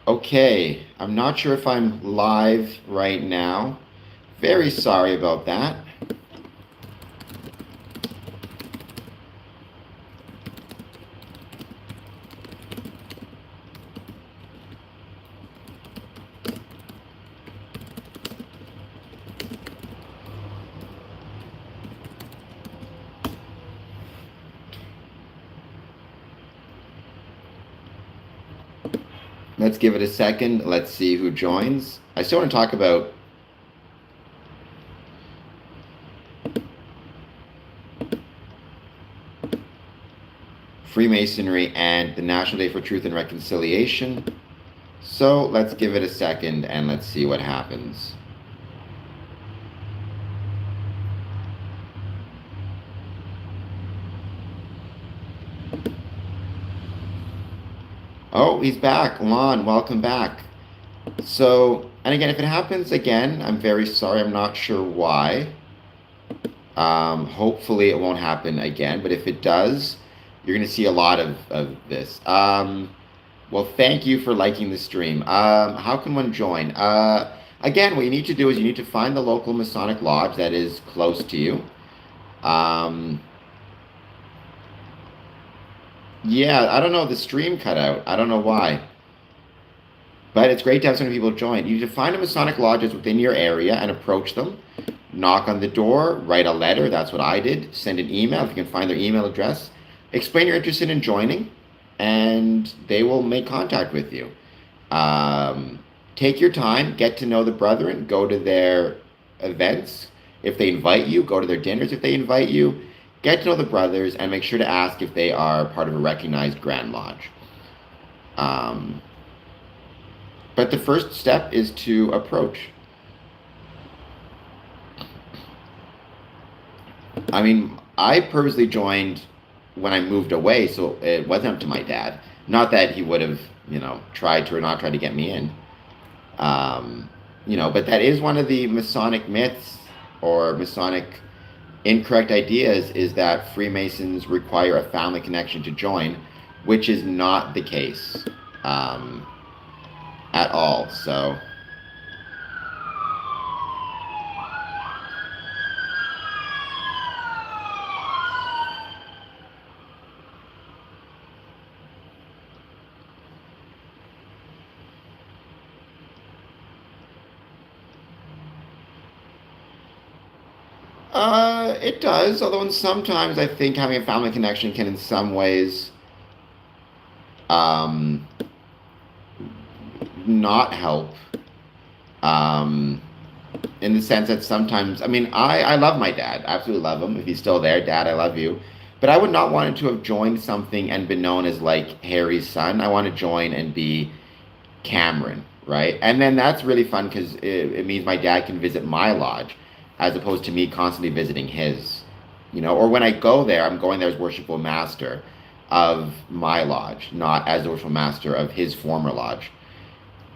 Okay, I'm not sure if I'm live right now. Very sorry about that. Let's give it a second. Let's see who joins. I still want to talk about Freemasonry and the National Day for Truth and Reconciliation. So let's give it a second and let's see what happens. Oh, he's back. Lon, welcome back. So, and again, if it happens again, I'm very sorry. I'm not sure why. Hopefully it won't happen again, but if it does, you're going to see a lot of this. Well, thank you for liking the stream. How can one join? Again, what you need to do is you need to find the local Masonic lodge that is close to you. Yeah, I don't know. The stream cut out. I don't know why. But it's great to have so many people join. You need to find a Masonic lodges within your area and approach them. Knock on the door, write a letter. That's what I did. Send an email if you can find their email address. Explain you're interested in joining, and they will make contact with you. Take your time, get to know the brethren, go to their events. If they invite you, go to their dinners if they invite you. Get to know the brothers and make sure to ask if they are part of a recognized Grand Lodge. But the first step is to approach. I mean, I purposely joined when I moved away, so it wasn't up to my dad. Not that he would have, tried to or not tried to get me in. But that is one of the Masonic myths or Masonic incorrect ideas is that Freemasons require a family connection to join, which is not the case at all. So. It does, although sometimes I think having a family connection can in some ways um, not help. In the sense that sometimes, I mean, I love my dad, absolutely love him. If he's still there, Dad, I love you. But I would not want to have joined something and been known as like Harry's son. I want to join and be Cameron, right? And then that's really fun because it means my dad can visit my lodge as opposed to me constantly visiting his, or when I go there, I'm going there as worshipful master of my lodge, not as the worshipful master of his former lodge.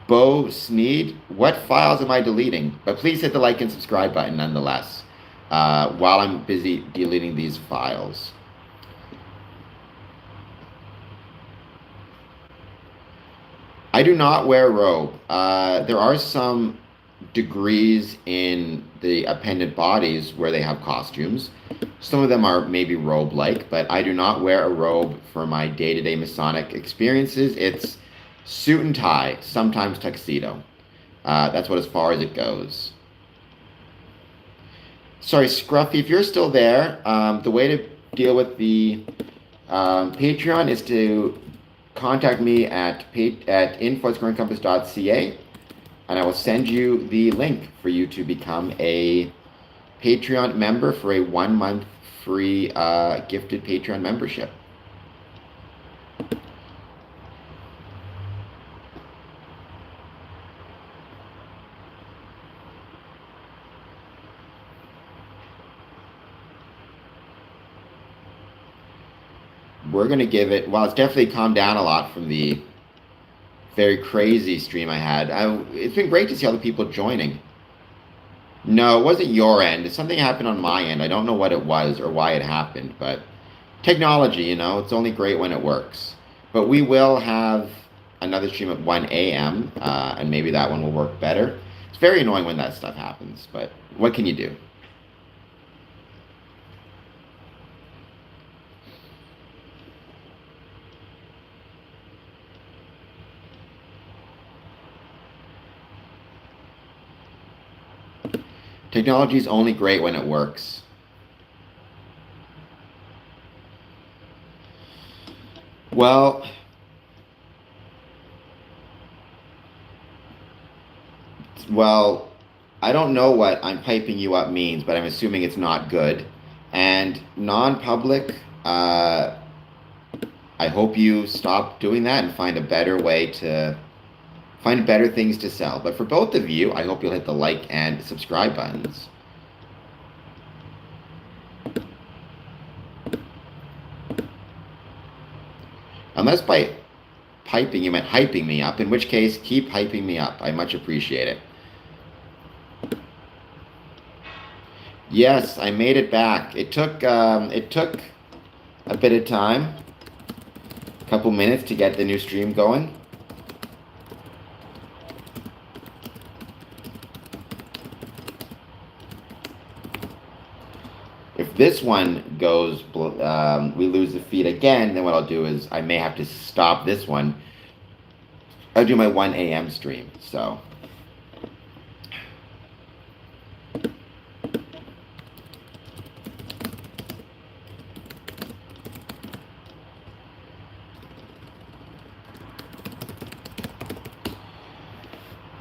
Bo Sneed, what files am I deleting? But please hit the like and subscribe button nonetheless while I'm busy deleting these files. I do not wear a robe. There are some degrees in the appendant bodies where they have costumes. Some of them are maybe robe-like, but I do not wear a robe for my day-to-day Masonic experiences. It's suit and tie, sometimes tuxedo. That's what as far as it goes. Sorry, Scruffy, if you're still there, the way to deal with the Patreon is to contact me at info@growingcompass.ca, and I will send you the link for you to become a Patreon member for a 1-month free gifted Patreon membership. We're going to give it, well, it's definitely calmed down a lot from the very crazy stream I had. It's been great to see all the people joining. No, it wasn't your end. Something happened on my end. I don't know what it was or why it happened, but technology, it's only great when it works. But we will have another stream at 1 a.m., and maybe that one will work better. It's very annoying when that stuff happens, but what can you do? Technology is only great when it works. Well, well, I don't know what I'm piping you up means, but I'm assuming it's not good. And non-public, I hope you stop doing that and find a better way to find better things to sell. But for both of you, I hope you'll hit the like and subscribe buttons. Unless by piping you meant hyping me up, in which case, keep hyping me up. I much appreciate it. Yes, I made it back. It took a bit of time, a couple minutes to get the new stream going. If this one goes, we lose the feed again, then what I'll do is I may have to stop this one. I'll do my 1 a.m. stream, so.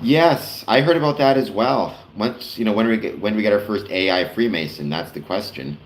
Yes, I heard about that as well. Once, when we get our first AI Freemason, that's the question.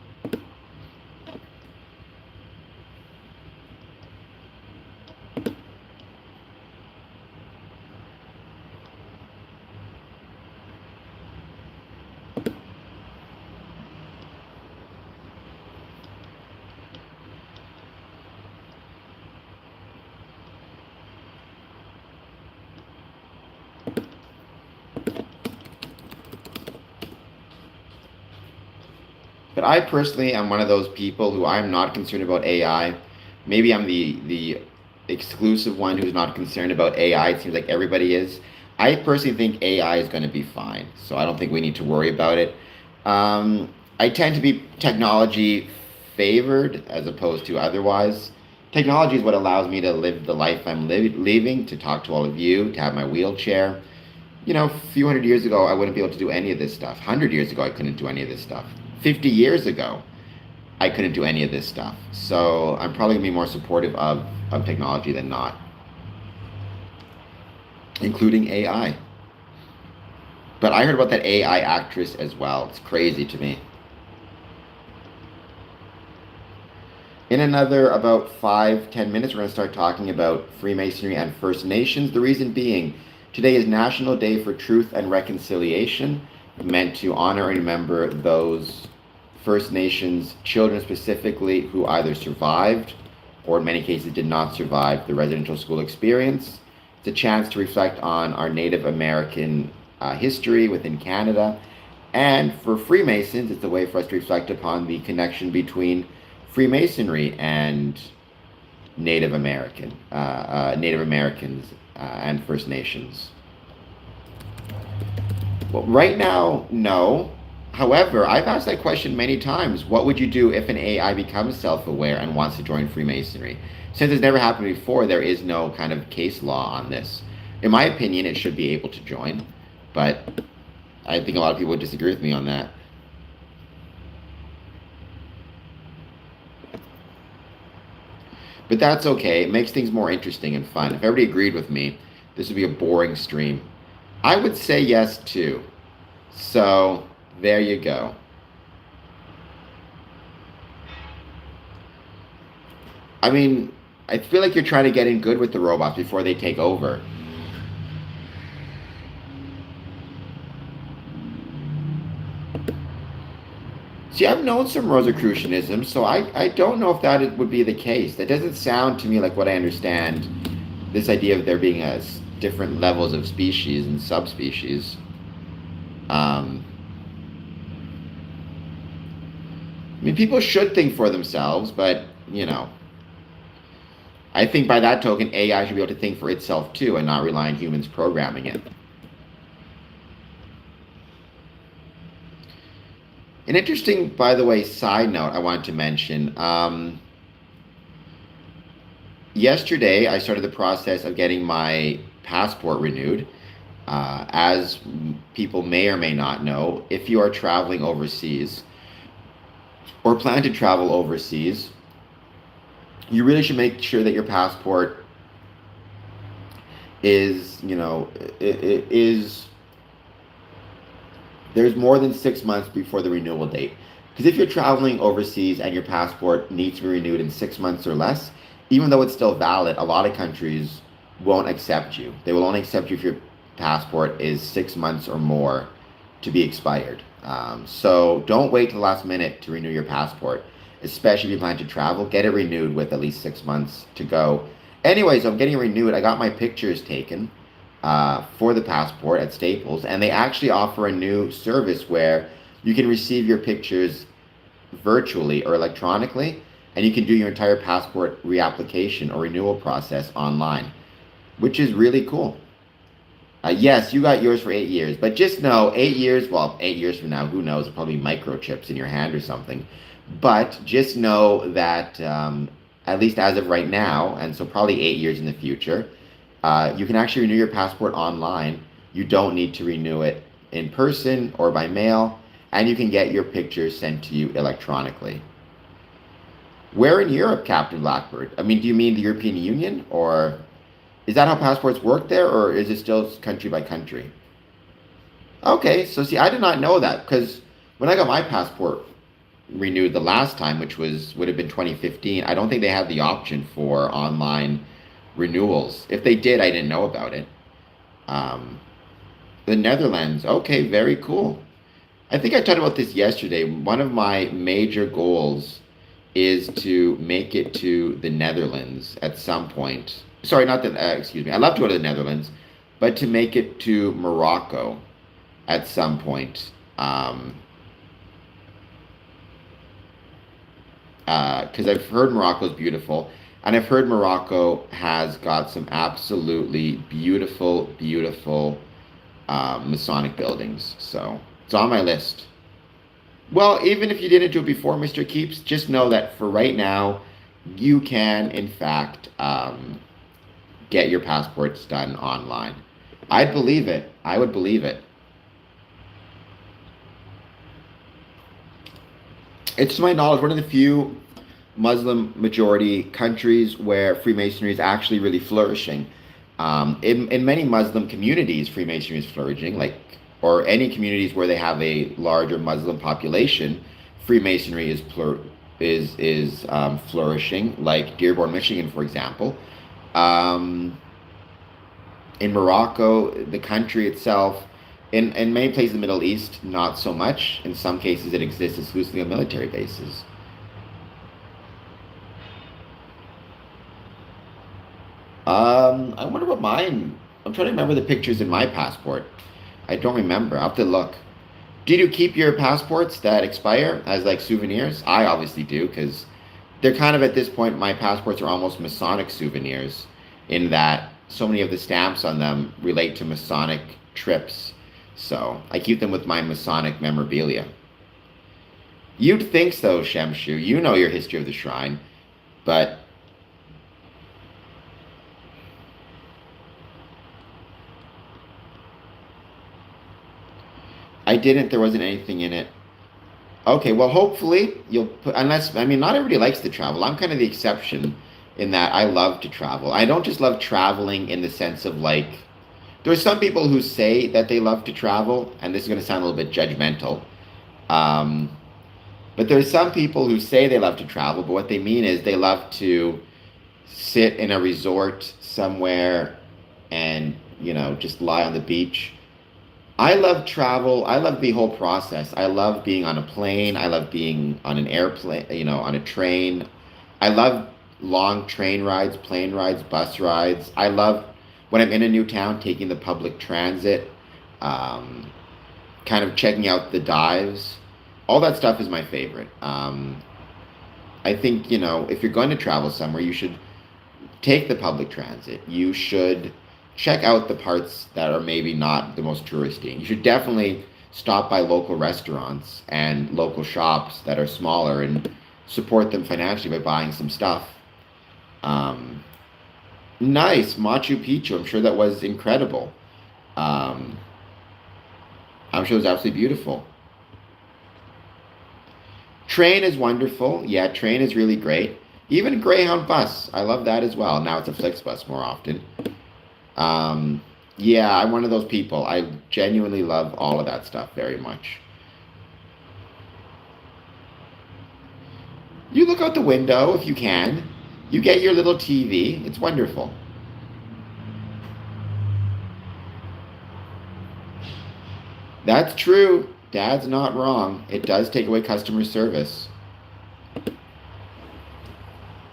But I personally am one of those people who I'm not concerned about AI. Maybe I'm the exclusive one who's not concerned about AI. It seems like everybody is. I personally think AI is going to be fine, so I don't think we need to worry about it. I tend to be technology favored as opposed to otherwise. Technology is what allows me to live the life I'm living, to talk to all of you, to have my wheelchair. A few hundred years ago, I wouldn't be able to do any of this stuff. 100 years ago, I couldn't do any of this stuff. 50 years ago, I couldn't do any of this stuff. So I'm probably going to be more supportive of technology than not, including AI. But I heard about that AI actress as well. It's crazy to me. In another about 5-10 minutes, we're going to start talking about Freemasonry and First Nations. The reason being, today is National Day for Truth and Reconciliation, meant to honor and remember those First Nations children specifically who either survived or in many cases did not survive the residential school experience. It's a chance to reflect on our Native American history within Canada. And for Freemasons, it's a way for us to reflect upon the connection between Freemasonry and Native Americans and First Nations. Well, right now, no. However, I've asked that question many times. What would you do if an AI becomes self-aware and wants to join Freemasonry? Since it's never happened before, there is no kind of case law on this. In my opinion, it should be able to join, but I think a lot of people would disagree with me on that. But that's okay. It makes things more interesting and fun. If everybody agreed with me, this would be a boring stream. I would say yes too. So there you go. I mean, I feel like you're trying to get in good with the robots before they take over. See, I've known some Rosicrucianism, so I don't know if that would be the case. That doesn't sound to me like what I understand. This idea of there being different levels of species and subspecies. I mean, people should think for themselves, but, I think by that token, AI should be able to think for itself too and not rely on humans programming it. An interesting, by the way, side note I wanted to mention. Yesterday, I started the process of getting my passport renewed. As people may or may not know, if you are traveling overseas or plan to travel overseas, you really should make sure that your passport is, it is there's more than 6 months before the renewal date. Because if you're traveling overseas and your passport needs to be renewed in 6 months or less, even though it's still valid, a lot of countries won't accept you. They will only accept you if your passport is 6 months or more to be expired. So don't wait till the last minute to renew your passport, especially if you plan to travel. Get it renewed with at least 6 months to go. Anyways, I'm getting renewed. I got my pictures taken for the passport at Staples, and they actually offer a new service where you can receive your pictures virtually or electronically, and you can do your entire passport reapplication or renewal process online, which is really cool. Yes, you got yours for 8 years, but just know 8 years, well, 8 years from now, who knows? It'll probably be microchips in your hand or something. But just know that at least as of right now, and so probably 8 years in the future, you can actually renew your passport online. You don't need to renew it in person or by mail, and you can get your pictures sent to you electronically. Where in Europe, Captain Blackbird? I mean, do you mean the European Union, or is that how passports work there, or is it still country by country? Okay, so see, I did not know that because when I got my passport renewed the last time, which would have been 2015, I don't think they had the option for online renewals. If they did, I didn't know about it. Um, the Netherlands, okay, very cool. I think I talked about this yesterday. One of my major goals is to make it to the Netherlands at some point. Sorry, not that, excuse me. I love to go to the Netherlands, but to make it to Morocco at some point. Because I've heard Morocco is beautiful, and I've heard Morocco has got some absolutely beautiful, beautiful Masonic buildings. So it's on my list. Well, even if you didn't do it before, Mr. Keeps, just know that for right now, you can, in fact, get your passports done online. I'd believe it. I would believe it. It's to my knowledge one of the few Muslim majority countries where Freemasonry is actually really flourishing. In many Muslim communities, Freemasonry is flourishing, or any communities where they have a larger Muslim population, Freemasonry is flourishing, like Dearborn, Michigan, for example. Um, in Morocco, the country itself, in many places in the Middle East, not so much. In some cases, it exists exclusively on military bases. I wonder what mine. I'm trying to remember the pictures in my passport. I don't remember. I'll have to look. Did you keep your passports that expire as like souvenirs? I obviously do because they're kind of at this point, my passports are almost Masonic souvenirs in that so many of the stamps on them relate to Masonic trips. So I keep them with my Masonic memorabilia. You'd think so, Shemshu. You know your history of the shrine, but I didn't. There wasn't anything in it. Okay, well, hopefully you'll put, unless, I mean, not everybody likes to travel. I'm kind of the exception in that I love to travel. I don't just love traveling in the sense of like, there's some people who say that they love to travel, and this is going to sound a little bit judgmental. Um, but there's some people who say they love to travel, but what they mean is they love to sit in a resort somewhere and, just lie on the beach. I love travel. I love the whole process. I love being on a plane. I love being on an airplane, on a train. I love long train rides, plane rides, bus rides. I love when I'm in a new town taking the public transit, um, kind of checking out the dives. All that stuff is my favorite. I think, if you're going to travel somewhere, you should take the public transit. You should check out the parts that are maybe not the most touristy. You should definitely stop by local restaurants and local shops that are smaller and support them financially by buying some stuff. Um, nice, Machu Picchu. I'm sure that was incredible. Um, I'm sure it was absolutely beautiful. Train is wonderful. Yeah, train is really great. Even Greyhound bus, I love that as well. Now it's a Flixbus more often. Um, yeah, I'm one of those people. I genuinely love all of that stuff very much. You look out the window if you can. You get your little TV. It's wonderful. That's true. Dad's not wrong. It does take away customer service.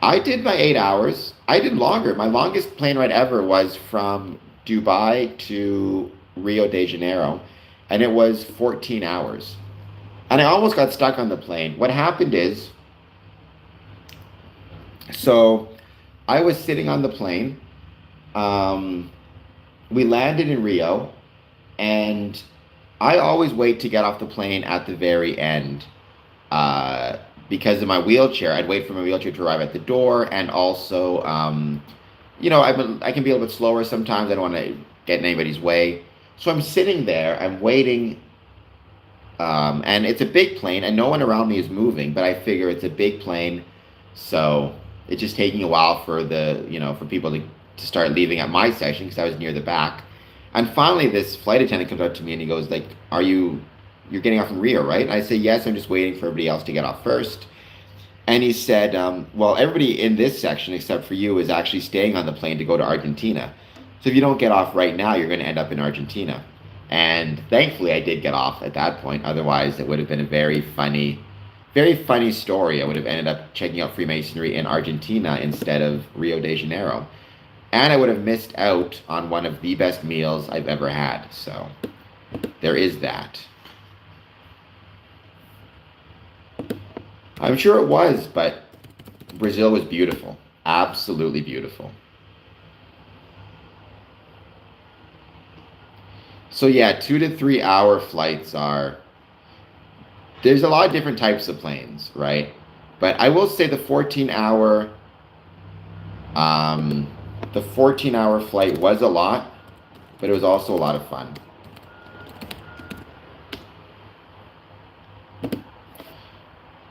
I did my 8 hours. I did longer. My longest plane ride ever was from Dubai to Rio de Janeiro, and it was 14 hours. And I almost got stuck on the plane. What happened is, so I was sitting on the plane. Um, we landed in Rio, and I always wait to get off the plane at the very end uh, because of my wheelchair. I'd wait for my wheelchair to arrive at the door, and also, I can be a little bit slower sometimes. I don't want to get in anybody's way. So I'm sitting there, I'm waiting, and it's a big plane, and no one around me is moving, but I figure it's a big plane, so it's just taking a while for for people to start leaving at my section because I was near the back. And finally, this flight attendant comes up to me and he goes, like, you're getting off from Rio, right? And I say, yes, I'm just waiting for everybody else to get off first. And he said, well, everybody in this section except for you is actually staying on the plane to go to Argentina. So if you don't get off right now, you're going to end up in Argentina. And thankfully, I did get off at that point. Otherwise, it would have been a very funny story. I would have ended up checking out Freemasonry in Argentina instead of Rio de Janeiro. And I would have missed out on one of the best meals I've ever had. So there is that. I'm sure it was, but Brazil was beautiful. Absolutely beautiful. So yeah, 2 to 3 hour flights are. There's a lot of different types of planes, right? But I will say um, the 14-hour flight was a lot, but it was also a lot of fun.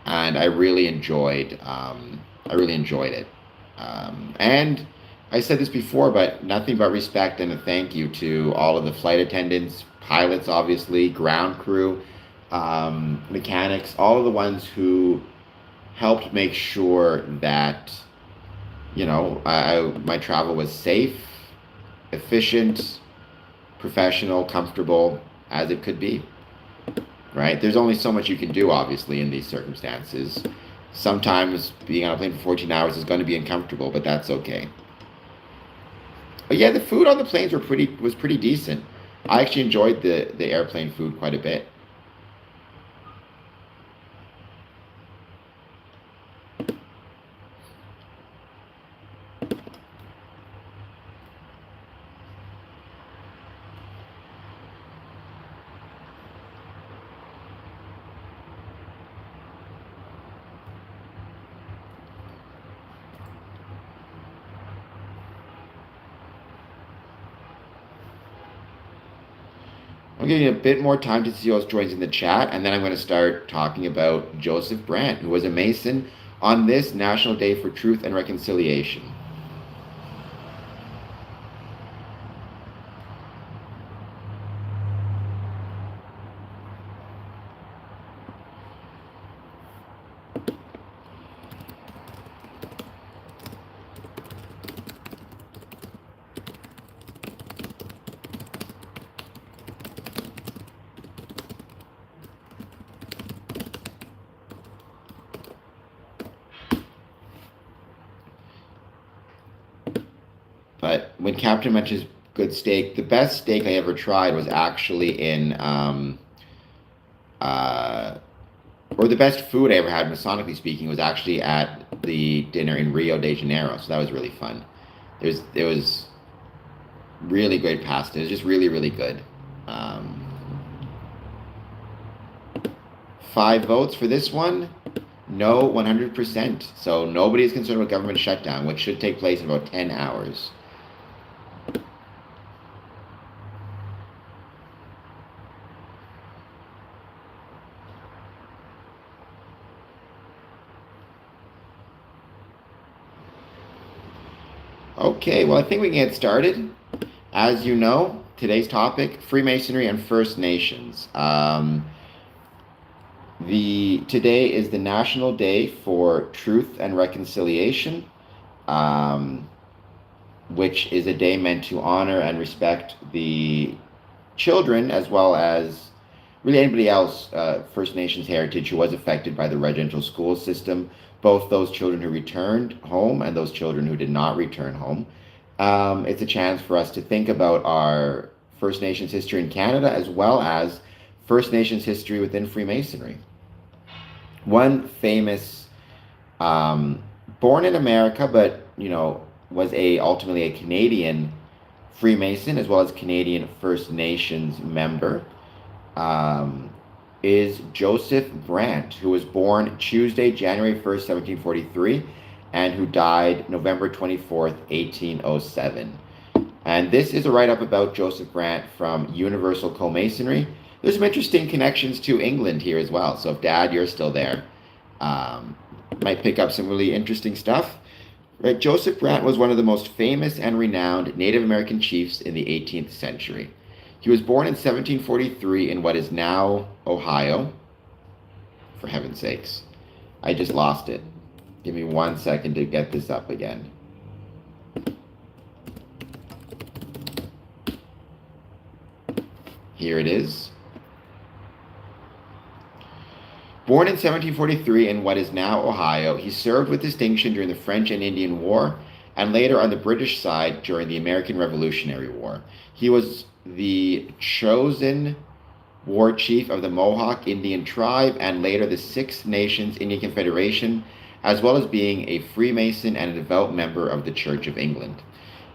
And I really enjoyed it. And I said this before, but nothing but respect and a thank you to all of the flight attendants, pilots, obviously, ground crew, mechanics, all of the ones who helped make sure that my travel was safe, efficient, professional, comfortable as it could be. Right? There's only so much you can do, obviously, in these circumstances. Sometimes being on a plane for 14 hours is going to be uncomfortable, but that's okay. But yeah, the food on the planes was pretty decent. I actually enjoyed the airplane food quite a bit. I'm giving you a bit more time to see who else joins in the chat, and then I'm going to start talking about Joseph Brandt, who was a Mason on this National Day for Truth and Reconciliation. But when Captain mentions good steak, the best steak I ever tried was actually uh, or the best food I ever had, Masonically speaking, was actually at the dinner in Rio de Janeiro. So that was really fun. It was really great pasta. It was just really, really good. Um, 5 votes for this one. No, 100%. So nobody is concerned with government shutdown, which should take place in about 10 hours. Okay, well, I think we can get started. As you know, today's topic, Freemasonry and First Nations. Today is the National Day for Truth and Reconciliation, um, which is a day meant to honor and respect the children as well as really anybody else, First Nations heritage who was affected by the residential school system, both those children who returned home and those children who did not return home. It's a chance for us to think about our First Nations history in Canada as well as First Nations history within Freemasonry. One famous, born in America, but was ultimately a Canadian Freemason as well as Canadian First Nations member, is Joseph Brant, who was born Tuesday, January 1st, 1743, and who died November 24th, 1807. And this is a write-up about Joseph Brant from Universal Co-Masonry. There's some interesting connections to England here as well. So if Dad, you're still there, might pick up some really interesting stuff. Right, Joseph Brant was one of the most famous and renowned Native American chiefs in the 18th century. He was born in 1743 in what is now Ohio. For heaven's sakes, I just lost it. Give me 1 second to get this up again. Here it is. Born in 1743 in what is now Ohio, he served with distinction during the French and Indian War and later on the British side during the American Revolutionary War. He was the chosen war chief of the Mohawk Indian tribe and later the Six Nations Indian Confederation, as well as being a Freemason and a devout member of the Church of England.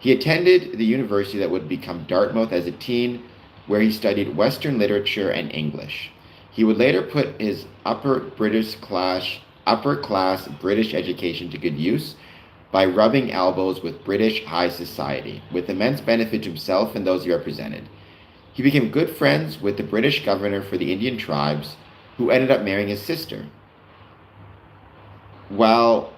He attended the university that would become Dartmouth as a teen, where he studied Western literature and English. He would later put his upper class British education to good use by rubbing elbows with British high society, with immense benefit to himself and those he represented. He became good friends with the British governor for the Indian tribes, who ended up marrying his sister. Well,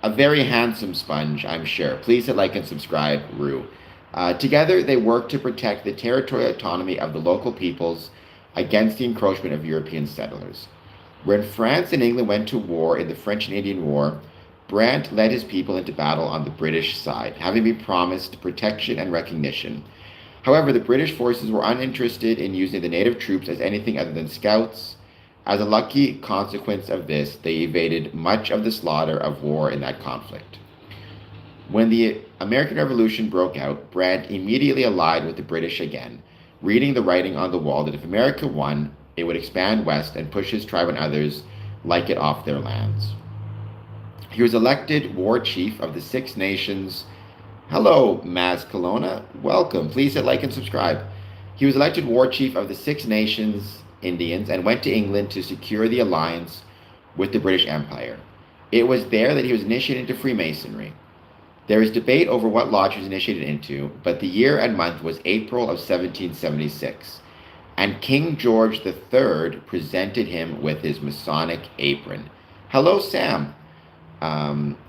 a very handsome sponge, I'm sure. Please hit like and subscribe, Rue. Together, they worked to protect the territorial autonomy of the local peoples against the encroachment of European settlers. When France and England went to war in the French and Indian War, Brant led his people into battle on the British side, having been promised protection and recognition. However, the British forces were uninterested in using the native troops as anything other than scouts. As a lucky consequence of this, they evaded much of the slaughter of war in that conflict. When the American Revolution broke out, Brant immediately allied with the British again, reading the writing on the wall that if America won, it would expand west and push his tribe and others like it off their lands. He was elected war chief of the Six Nations. Hello, Maz Kelowna. Welcome. Please hit like and subscribe. He was elected war chief of the Six Nations Indians and went to England to secure the alliance with the British Empire. It was there that he was initiated into Freemasonry. There is debate over what lodge he was initiated into, but the year and month was April of 1776, and King George III presented him with his Masonic apron. Hello, Sam.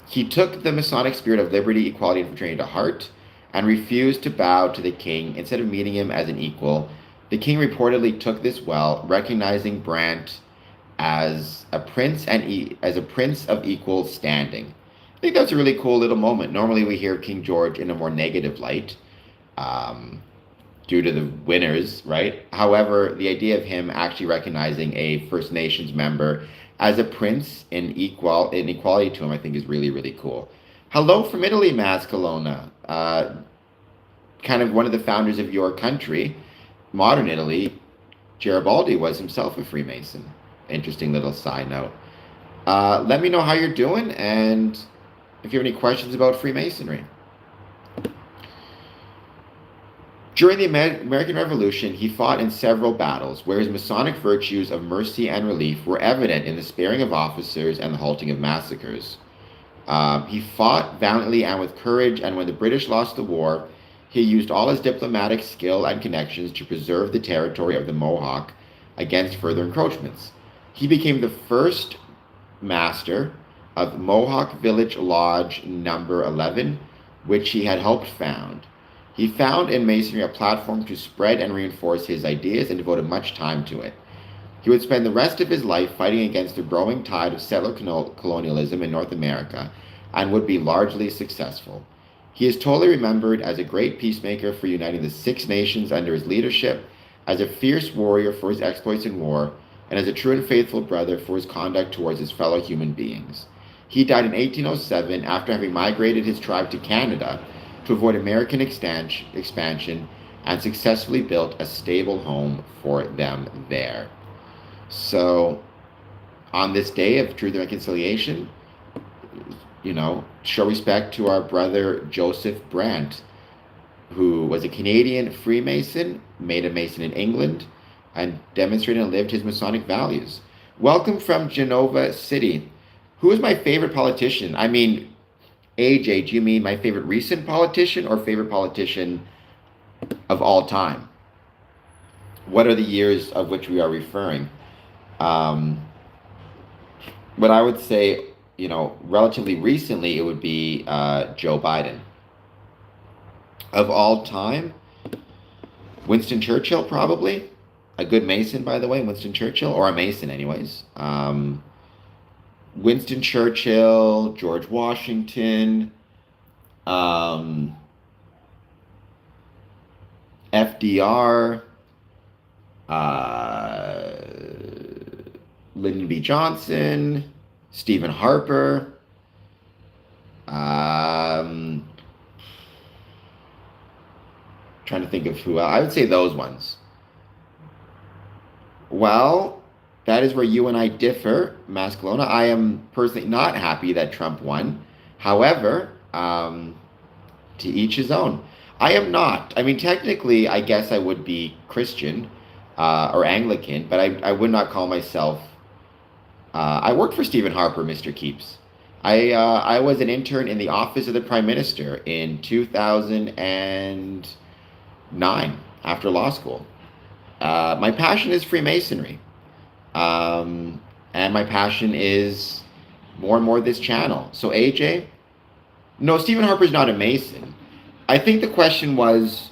He took the Masonic spirit of liberty, equality, and fraternity to heart and refused to bow to the king instead of meeting him as an equal. The king reportedly took this well, recognizing Brant as a prince and as a prince of equal standing. I think that's a really cool little moment. Normally we hear King George in a more negative light due to the winners, right? However, the idea of him actually recognizing a First Nations member as a prince in equality to him, I think is really, really cool. Hello from Italy, Maz Kelowna. Kind of one of the founders of your country, modern Italy, Garibaldi was himself a Freemason. Interesting little side note. Let me know how you're doing and if you have any questions about Freemasonry. During the American Revolution, he fought in several battles where his Masonic virtues of mercy and relief were evident in the sparing of officers and the halting of massacres. He fought valiantly and with courage, and when the British lost the war, he used all his diplomatic skill and connections to preserve the territory of the Mohawk against further encroachments. He became the first master of Mohawk Village Lodge Number 11, which he had helped found. He found in Masonry a platform to spread and reinforce his ideas and devoted much time to it. He would spend the rest of his life fighting against the growing tide of settler colonialism in North America and would be largely successful. He is totally remembered as a great peacemaker for uniting the Six Nations under his leadership, as a fierce warrior for his exploits in war, and as a true and faithful brother for his conduct towards his fellow human beings. He died in 1807 after having migrated his tribe to Canada to avoid American expansion and successfully built a stable home for them there. So, on this day of truth and reconciliation, show respect to our brother Joseph Brant, who was a Canadian Freemason, made a Mason in England, and demonstrated and lived his Masonic values. Welcome from Genova City. Who is my favorite politician? I mean, AJ, do you mean my favorite recent politician or favorite politician of all time? What are the years of which we are referring? But I would say, relatively recently, it would be Joe Biden. Of all time, Winston Churchill, probably. A good Mason, by the way, Winston Churchill, or a Mason anyways. Winston Churchill, George Washington, FDR, Lyndon B. Johnson, Stephen Harper, trying to think of who else. I would say those ones. Well, that is where you and I differ, Mascalona. I am personally not happy that Trump won. However, to each his own. I am not. I mean, technically, I guess I would be Christian or Anglican, but I would not call myself. I worked for Stephen Harper, Mr. Keeps. I was an intern in the office of the Prime Minister in 2009 after law school. My passion is Freemasonry. And my passion is more and more this channel. So AJ? No, Stephen Harper's not a Mason. I think the question was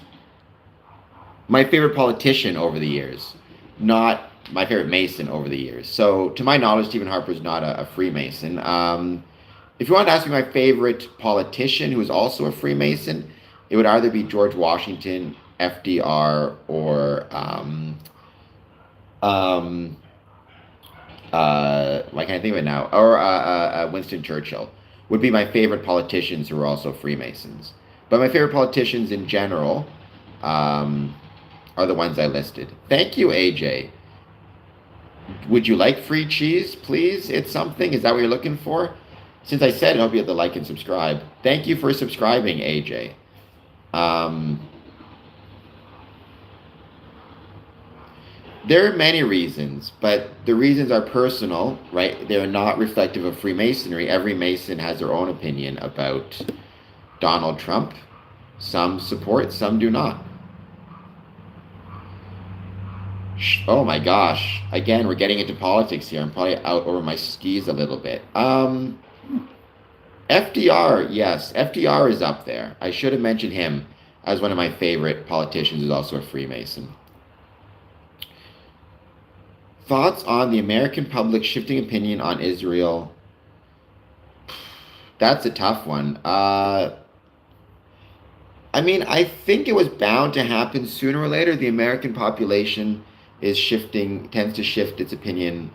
my favorite politician over the years, not my favorite Mason over the years. So to my knowledge, Stephen Harper's not a Freemason. If you want to ask me my favorite politician who is also a Freemason, it would either be George Washington, FDR, or why can't I think of it now? Or Winston Churchill would be my favorite politicians who are also Freemasons. But my favorite politicians in general are the ones I listed. Thank you, AJ. Would you like free cheese, please? It's something. Is that what you're looking for? Since I said it, I hope you have to like and subscribe. Thank you for subscribing, AJ. There are many reasons, but the reasons are personal, right? They're not reflective of Freemasonry. Every Mason has their own opinion about Donald Trump. Some support, some do not. Oh my gosh. Again, we're getting into politics here. I'm probably out over my skis a little bit. FDR, yes. FDR is up there. I should have mentioned him as one of my favorite politicians who's also a Freemason. Thoughts on the American public shifting opinion on Israel? That's a tough one. I mean, I think it was bound to happen sooner or later. The American population is shifting, tends to shift its opinion.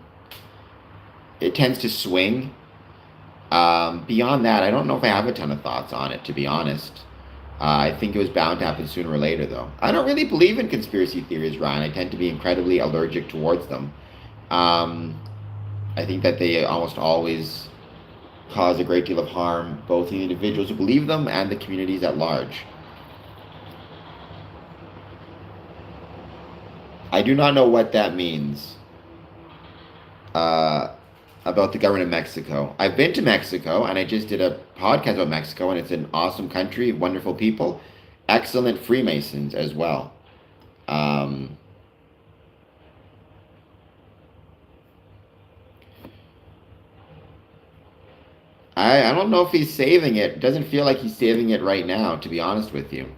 It tends to swing. Beyond that, I don't know if I have a ton of thoughts on it, to be honest. I think it was bound to happen sooner or later, though. I don't really believe in conspiracy theories, Ryan. I tend to be incredibly allergic towards them. I think that they almost always cause a great deal of harm, both to the individuals who believe them and the communities at large. I do not know what that means uh, about the government of Mexico. I've been to Mexico and I just did a podcast about Mexico, and it's an awesome country, wonderful people, excellent Freemasons as well. Um, I don't know if he's saving it. It doesn't feel like he's saving it right now, to be honest with you.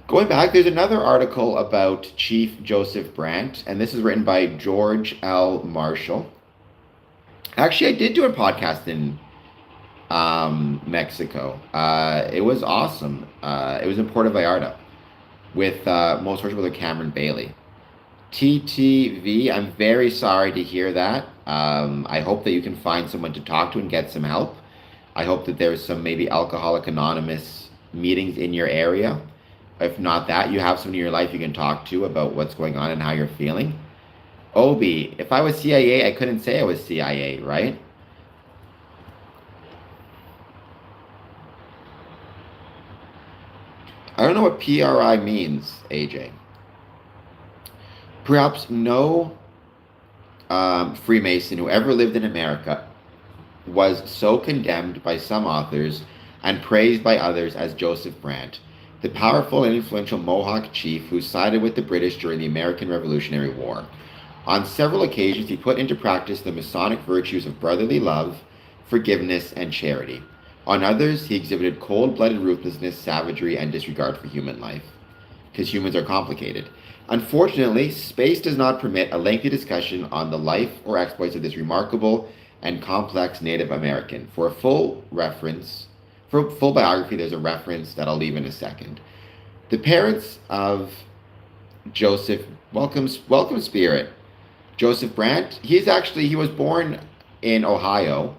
Going back, there's another article about Chief Joseph Brandt, and this is written by George L. Marshall. Actually, I did do a podcast in Mexico. It was awesome. It was in Puerto Vallarta with Most Worshipful Brother Cameron Bailey. TTV, I'm very sorry to hear that. I hope that you can find someone to talk to and get some help. I hope that there's some maybe Alcoholic Anonymous meetings in your area. If not that, you have someone in your life you can talk to about what's going on and how you're feeling. Obi, if I was CIA, I couldn't say I was CIA, right? I don't know what PRI means, AJ. Perhaps no Freemason who ever lived in America was so condemned by some authors and praised by others as Joseph Brandt, the powerful and influential Mohawk chief who sided with the British during the American Revolutionary War. On several occasions, he put into practice the Masonic virtues of brotherly love, forgiveness, and charity. On others, he exhibited cold-blooded ruthlessness, savagery, and disregard for human life, because humans are complicated. Unfortunately, space does not permit a lengthy discussion on the life or exploits of this remarkable and complex Native American. For a full biography, there's a reference that I'll leave in a second. The parents of Joseph, welcome Spirit, Joseph Brandt, he was born in Ohio,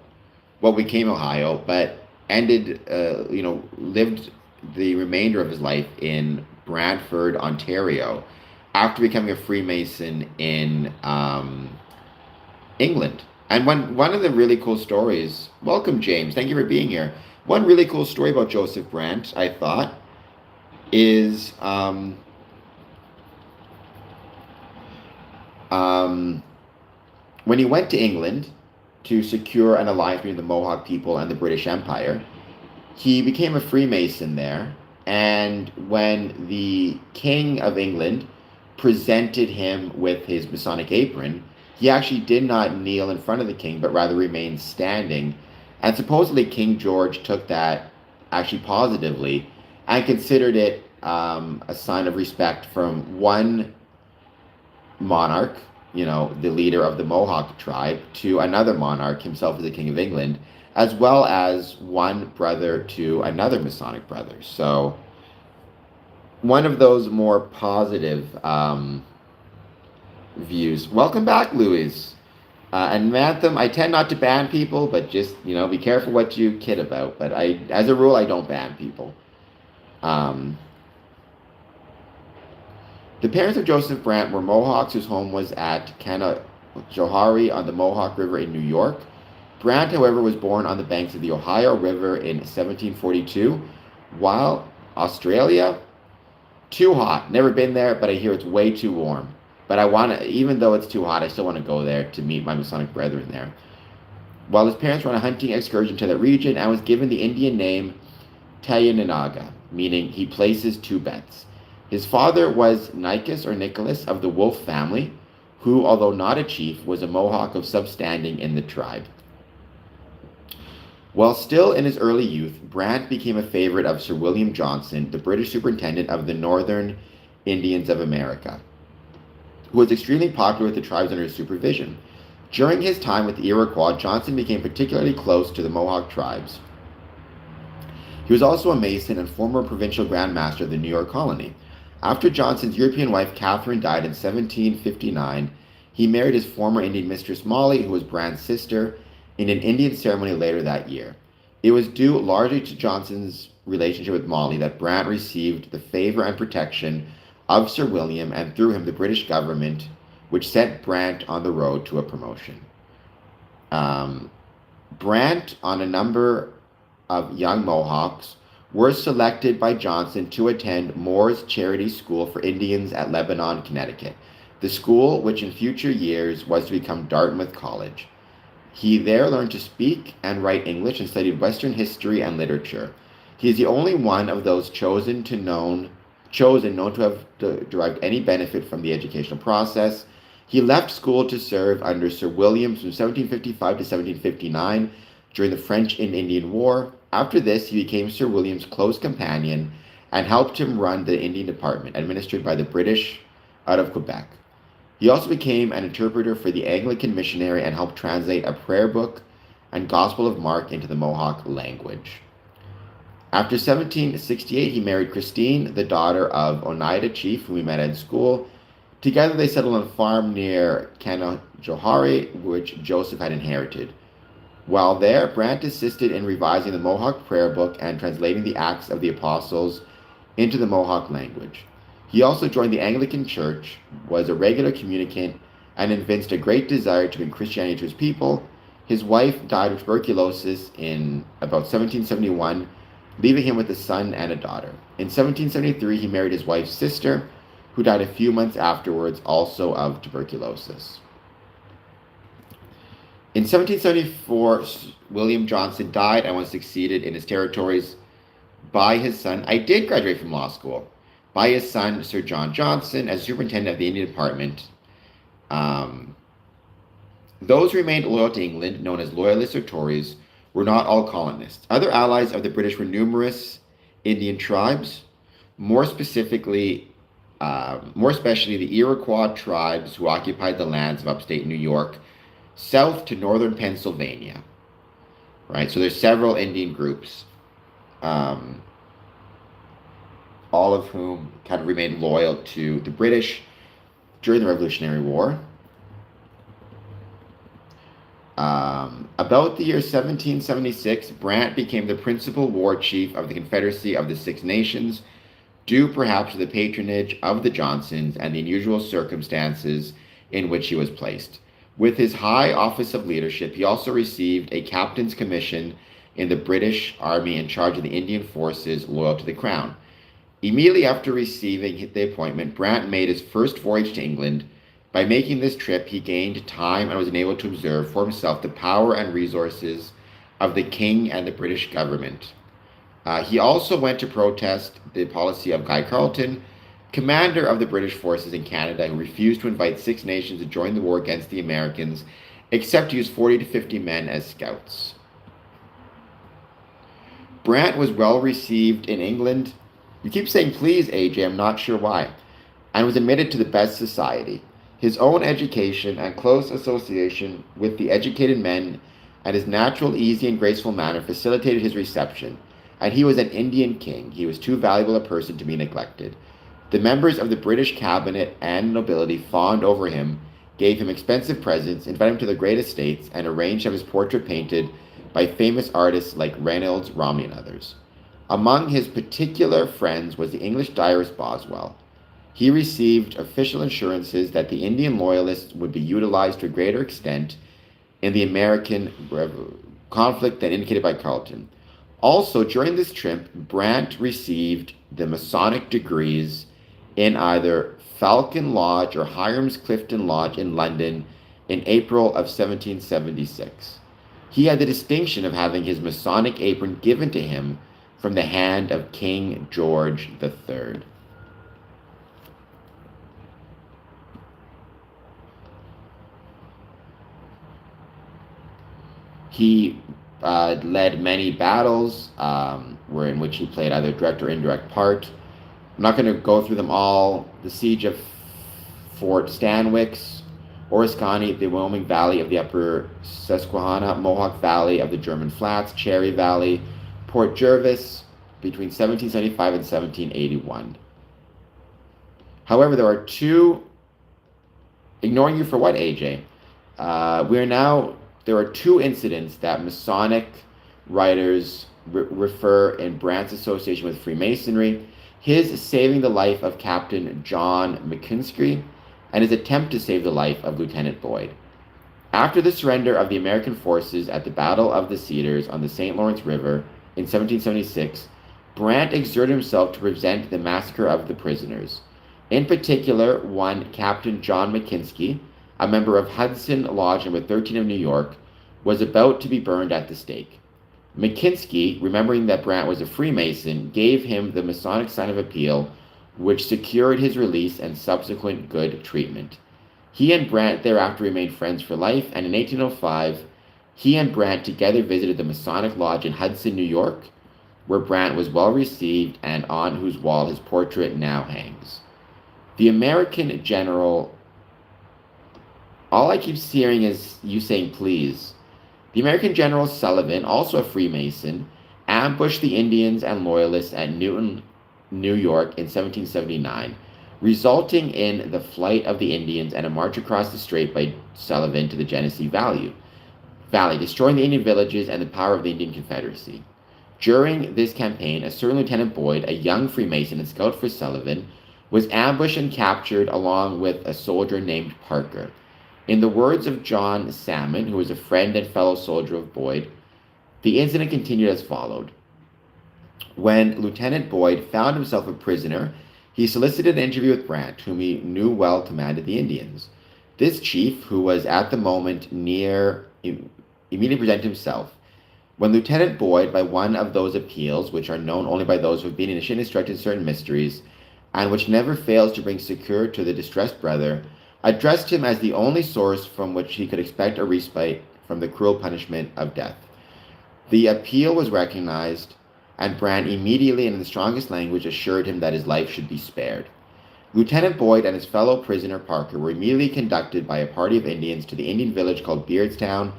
what became Ohio, but lived the remainder of his life in Brantford, Ontario, after becoming a Freemason in England. And one of the really cool stories, welcome James, thank you for being here. One really cool story about Joseph Brandt, I thought, is when he went to England to secure an alliance between the Mohawk people and the British Empire, he became a Freemason there. And when the King of England presented him with his Masonic apron, he actually did not kneel in front of the king, but rather remained standing. And supposedly King George took that actually positively and considered it a sign of respect from one monarch, the leader of the Mohawk tribe, to another monarch, himself as the King of England, as well as one brother to another Masonic brother. So one of those more positive views. Welcome back, Louis. And Mantham, I tend not to ban people, but just, be careful what you kid about. But as a rule, I don't ban people. The parents of Joseph Brandt were Mohawks whose home was at Canajoharie on the Mohawk River in New York. Brandt, however, was born on the banks of the Ohio River in 1742, while Australia, too hot. Never been there, but I hear it's way too warm. But even though it's too hot, I still want to go there to meet my Masonic brethren there. While his parents were on a hunting excursion to that region and was given the Indian name Tayaninaga, meaning he places two bets. His father was Nicholas of the Wolf family, who, although not a chief, was a Mohawk of some standing in the tribe. While still in his early youth, Brandt became a favorite of Sir William Johnson, the British superintendent of the Northern Indians of America, who was extremely popular with the tribes under his supervision. During his time with the Iroquois, Johnson became particularly close to the Mohawk tribes. He was also a Mason and former provincial Grand Master of the New York colony. After Johnson's European wife Catherine died in 1759, he married his former Indian mistress Molly, who was Brandt's sister, in an Indian ceremony later that year. It was due largely to Johnson's relationship with Molly that Brandt received the favor and protection of Sir William, and through him the British government, which sent Brandt on the road to a promotion. Brandt, on a number of young Mohawks, were selected by Johnson to attend Moore's Charity School for Indians at Lebanon, Connecticut, the school which in future years was to become Dartmouth College. He there learned to speak and write English and studied Western history and literature. He is the only one of those chosen known to have derived any benefit from the educational process. He left school to serve under Sir William from 1755 to 1759 during the French and Indian War. After this, he became Sir William's close companion and helped him run the Indian Department, administered by the British out of Quebec. He also became an interpreter for the Anglican missionary and helped translate a prayer book and Gospel of Mark into the Mohawk language. After 1768, he married Christine, the daughter of Oneida chief, whom he met in school. Together, they settled on a farm near Canajoharie, which Joseph had inherited. While there, Brant assisted in revising the Mohawk prayer book and translating the Acts of the Apostles into the Mohawk language. He also joined the Anglican Church, was a regular communicant, and evinced a great desire to bring Christianity to his people. His wife died of tuberculosis in about 1771, leaving him with a son and a daughter. In 1773, he married his wife's sister, who died a few months afterwards, also of tuberculosis. In 1774, William Johnson died and was succeeded in his territories by his son. I did graduate from law school. By his son, Sir John Johnson, as superintendent of the Indian Department. Those who remained loyal to England, known as Loyalists or Tories, were not all colonists. Other allies of the British were numerous Indian tribes, more especially the Iroquois tribes who occupied the lands of upstate New York, south to northern Pennsylvania. Right, so there's several Indian groups, all of whom kind of remained loyal to the British during the Revolutionary War. About the year 1776, Brant became the principal war chief of the Confederacy of the Six Nations, due perhaps to the patronage of the Johnsons and the unusual circumstances in which he was placed. With his high office of leadership, he also received a captain's commission in the British Army in charge of the Indian forces loyal to the Crown. Immediately after receiving the appointment, Brant made his first voyage to England. By making this trip, he gained time and was enabled to observe for himself the power and resources of the king and the British government. He also went to protest the policy of Guy Carleton, commander of the British forces in Canada, who refused to invite Six Nations to join the war against the Americans, except to use 40 to 50 men as scouts. Brant was well received in England. You keep saying please, AJ, I'm not sure why. And was admitted to the best society. His own education and close association with the educated men and his natural, easy, and graceful manner facilitated his reception. And he was an Indian king. He was too valuable a person to be neglected. The members of the British cabinet and nobility fawned over him, gave him expensive presents, invited him to their great estates, and arranged to have his portrait painted by famous artists like Reynolds, Romney, and others. Among his particular friends was the English diarist Boswell. He received official assurances that the Indian loyalists would be utilized to a greater extent in the American conflict than indicated by Carleton. Also, during this trip, Brant received the Masonic degrees in either Falcon Lodge or Hiram's Clifton Lodge in London in April of 1776. He had the distinction of having his Masonic apron given to him from the hand of King George III. He led many battles in which he played either direct or indirect part. I'm not going to go through them all. The siege of Fort Stanwix, Oriskany, the Wyoming Valley of the Upper Susquehanna, Mohawk Valley of the German Flats, Cherry Valley, Port Jervis between 1775 and 1781. However, there are two, ignoring you for what, AJ? There are two incidents that Masonic writers refer in Brant's association with Freemasonry: his saving the life of Captain John McKinstry and his attempt to save the life of Lieutenant Boyd. After the surrender of the American forces at the Battle of the Cedars on the St. Lawrence River in 1776, Brant exerted himself to prevent the massacre of the prisoners. In particular, one Captain John McKinsey, a member of Hudson Lodge Number 13 of New York, was about to be burned at the stake. McKinsey, remembering that Brant was a Freemason, gave him the Masonic sign of appeal, which secured his release and subsequent good treatment. He and Brant thereafter remained friends for life, and in 1805, he and Brant together visited the Masonic Lodge in Hudson, New York, where Brant was well received and on whose wall his portrait now hangs. The American general, all I keep hearing is you saying please. The American General Sullivan, also a Freemason, ambushed the Indians and Loyalists at Newton, New York in 1779, resulting in the flight of the Indians and a march across the strait by Sullivan to the Genesee Valley, destroying the Indian villages and the power of the Indian Confederacy. During this campaign, a certain Lieutenant Boyd, a young Freemason and scout for Sullivan, was ambushed and captured along with a soldier named Parker. In the words of John Salmon, who was a friend and fellow soldier of Boyd, the incident continued as followed. When Lieutenant Boyd found himself a prisoner, he solicited an interview with Brant, whom he knew well commanded the Indians. This chief, who was at the moment near, immediately presented himself. When Lieutenant Boyd, by one of those appeals, which are known only by those who have been initially instructed in certain mysteries, and which never fails to bring succor to the distressed brother, addressed him as the only source from which he could expect a respite from the cruel punishment of death. The appeal was recognized, and Brant immediately and in the strongest language assured him that his life should be spared. Lieutenant Boyd and his fellow prisoner Parker were immediately conducted by a party of Indians to the Indian village called Beardstown.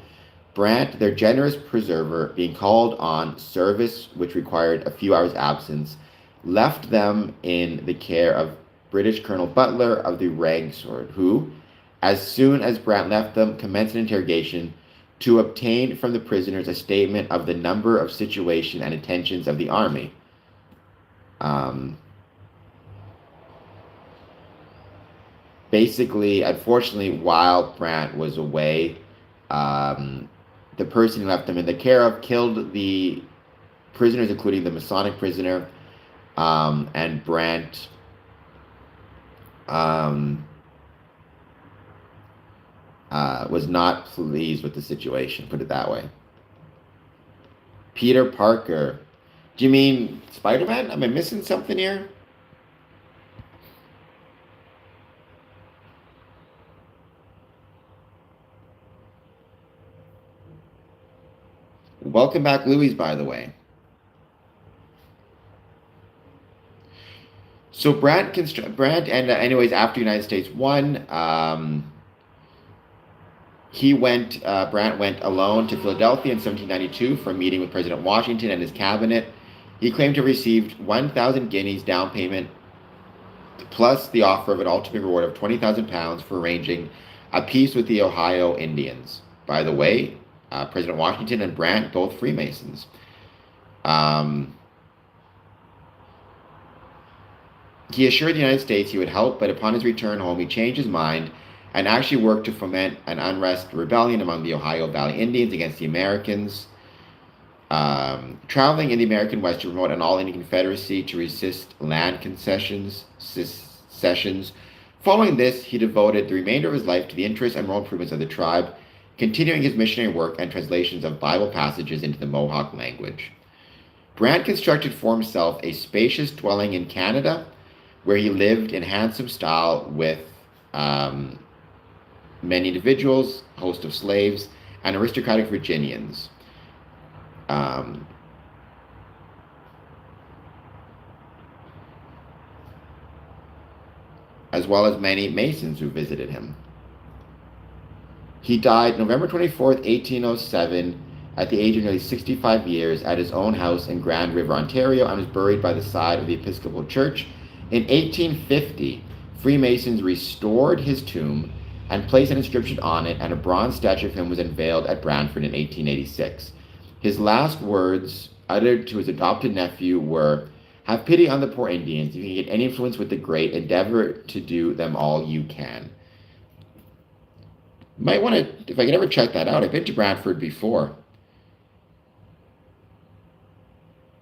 Brant, their generous preserver, being called on service which required a few hours' absence, left them in the care of British Colonel Butler of the Rag Sword, who, as soon as Brant left them, commenced an interrogation to obtain from the prisoners a statement of the number of situation and intentions of the army. Basically, unfortunately, while Brant was away, the person who left them in the care of killed the prisoners, including the Masonic prisoner, and Brant was not pleased with the situation, put it that way. Peter Parker. Do you mean Spider-Man? Am I missing something here? Welcome back, Louise, by the way. So Brant and anyways, after United States won, Brant went alone to Philadelphia in 1792 for a meeting with President Washington and his cabinet. He claimed to have received 1,000 guineas down payment, plus the offer of an ultimate reward of 20,000 pounds for arranging a peace with the Ohio Indians. By the way, President Washington and Brant, both Freemasons. He assured the United States he would help, but upon his return home, he changed his mind and actually worked to foment an unrest rebellion among the Ohio Valley Indians against the Americans. Traveling in the American West to promote an all-Indian confederacy to resist land concessions. Following this, he devoted the remainder of his life to the interests and moral improvements of the tribe, continuing his missionary work and translations of Bible passages into the Mohawk language. Brant constructed for himself a spacious dwelling in Canada, where he lived in handsome style with many individuals, a host of slaves, and aristocratic Virginians. As well as many Masons who visited him. He died November 24th, 1807, at the age of nearly 65 years at his own house in Grand River, Ontario, and was buried by the side of the Episcopal Church. In 1850, Freemasons restored his tomb and placed an inscription on it, and a bronze statue of him was unveiled at Brantford in 1886. His last words, uttered to his adopted nephew, were, "Have pity on the poor Indians. If you can get any influence with the great, endeavor to do them all you can." Might want to, if I could ever check that out. I've been to Brantford before.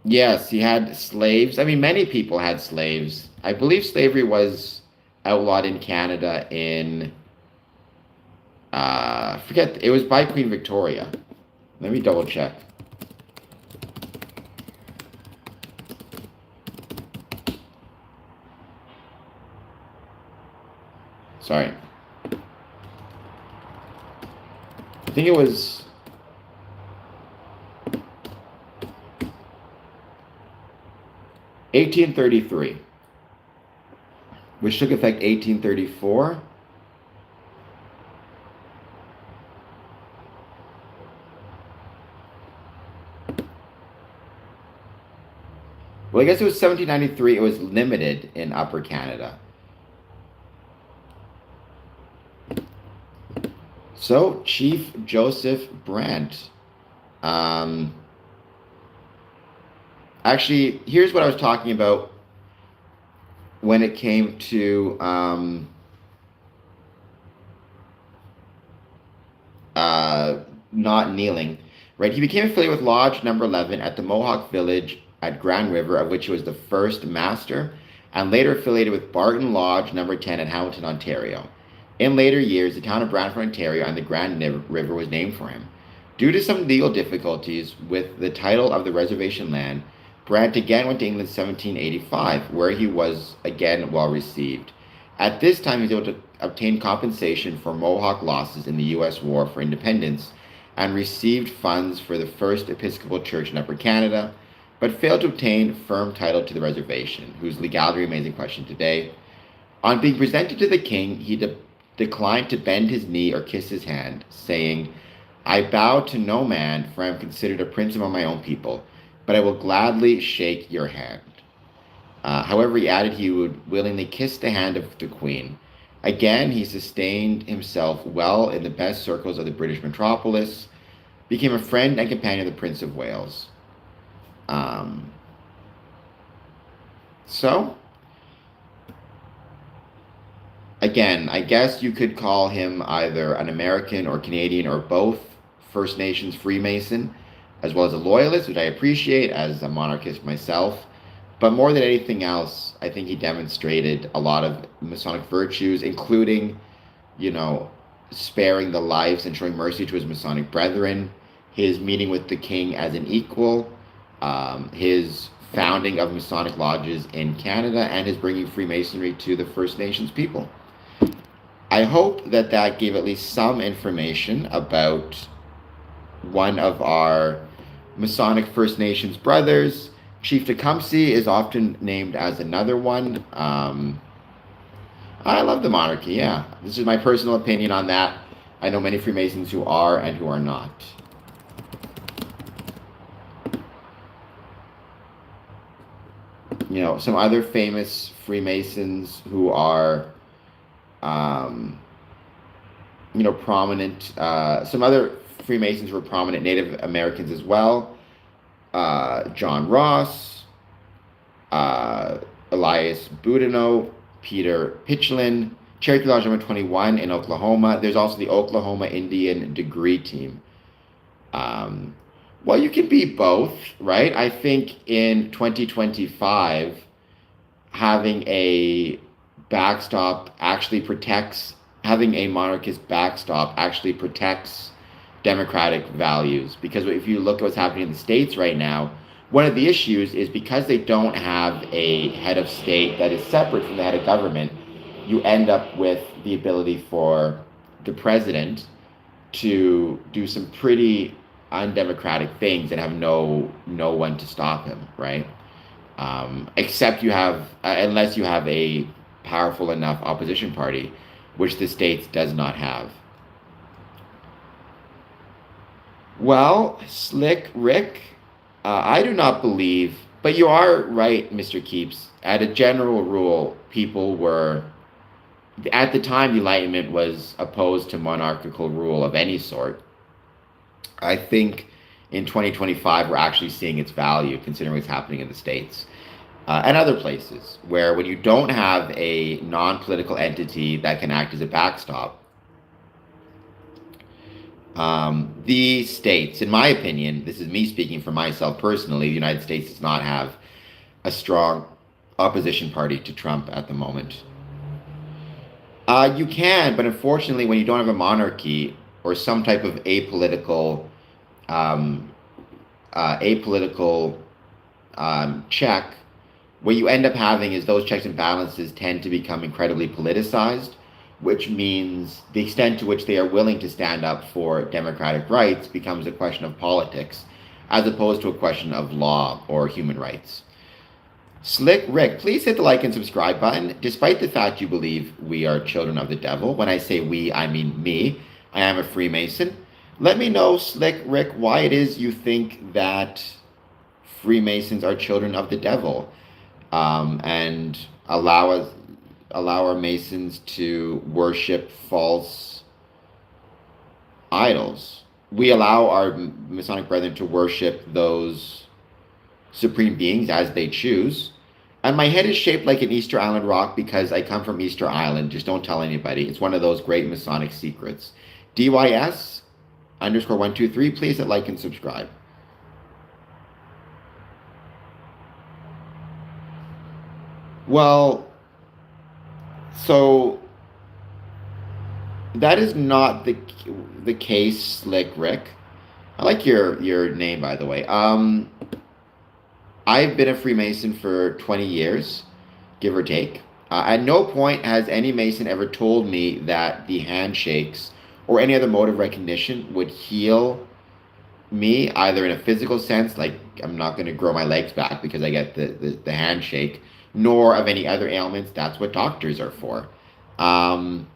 Yes, he had slaves. I mean, many people had slaves. I believe slavery was outlawed in Canada in, forget, it was by Queen Victoria. Let me double check. Sorry. I think it was 1833, which took effect 1834. Well, I guess it was 1793. It was limited in Upper Canada. So, Chief Joseph Brant. Um, Actually, here's what I was talking about when it came to uh, not kneeling. Right, he became affiliated with Lodge Number 11 at the Mohawk Village at Grand River, of which he was the first master, and later affiliated with Barton Lodge Number 10 at Hamilton, Ontario. In later years, the town of Brantford, Ontario, and the Grand River was named for him. Due to some legal difficulties with the title of the reservation land, Brant again went to England in 1785, where he was again well received. At this time, he was able to obtain compensation for Mohawk losses in the U.S. War for Independence and received funds for the first Episcopal Church in Upper Canada, but failed to obtain firm title to the reservation, whose legality remains in question today. On being presented to the king, he declined to bend his knee or kiss his hand, saying, "I bow to no man, for I am considered a prince among my own people, but I will gladly shake your hand." However, he added he would willingly kiss the hand of the Queen. Again, he sustained himself well in the best circles of the British metropolis, became a friend and companion of the Prince of Wales. Um, so, again, I guess you could call him either an American or Canadian or both First Nations Freemason, as well as a loyalist, which I appreciate as a monarchist myself. But more than anything else, I think he demonstrated a lot of Masonic virtues, including, you know, sparing the lives and showing mercy to his Masonic brethren, his meeting with the king as an equal, his founding of Masonic lodges in Canada, and his bringing Freemasonry to the First Nations people. I hope that that gave at least some information about one of our Masonic First Nations brothers. Chief Tecumseh is often named as another one. I love the monarchy, yeah. This is my personal opinion on that. I know many Freemasons who are and who are not. You know, some other famous Freemasons who are, um, you know, prominent. Some other Freemasons who were prominent Native Americans as well. John Ross, Elias Boudinot, Peter Pitchlin, Cherokee Lodge number 21 in Oklahoma. There's also the Oklahoma Indian Degree Team. Well, you can be both, right? I think in 2025, having a backstop actually protects, having a monarchist backstop actually protects democratic values. Because if you look at what's happening in the States right now, one of the issues is because they don't have a head of state that is separate from the head of government, you end up with the ability for the president to do some pretty undemocratic things and have no one to stop him, right? Except you have, unless you have a powerful enough opposition party, which the States does not have. Well, Slick Rick, I do not believe, but you are right, Mr. Keeps. At a general rule, people were, at the time, the Enlightenment was opposed to monarchical rule of any sort. I think in 2025, we're actually seeing its value, considering what's happening in the States and other places, where when you don't have a non political entity that can act as a backstop, The states, in my opinion, this is me speaking for myself personally, the United States does not have a strong opposition party to Trump at the moment. You can, but unfortunately, when you don't have a monarchy or some type of um, apolitical check, what you end up having is those checks and balances tend to become incredibly politicized, which means the extent to which they are willing to stand up for democratic rights becomes a question of politics, as opposed to a question of law or human rights. Slick Rick, please hit the like and subscribe button. Despite the fact you believe we are children of the devil, when I say we, I mean me. I am a Freemason. Let me know, Slick Rick, why it is you think that Freemasons are children of the devil, and allow our Masons to worship false idols. We allow our Masonic brethren to worship those supreme beings as they choose. And my head is shaped like an Easter Island rock because I come from Easter Island. Just don't tell anybody. It's one of those great Masonic secrets. DYS underscore 123. Please hit like and subscribe. Well, so that is not the case, Slick Rick. I like your name, by the way. I've been a Freemason for 20 years, give or take. At no point has any Mason ever told me that the handshakes or any other mode of recognition would heal me, either in a physical sense, like I'm not going to grow my legs back because I get the handshake, nor of any other ailments. That's what doctors are for. Um,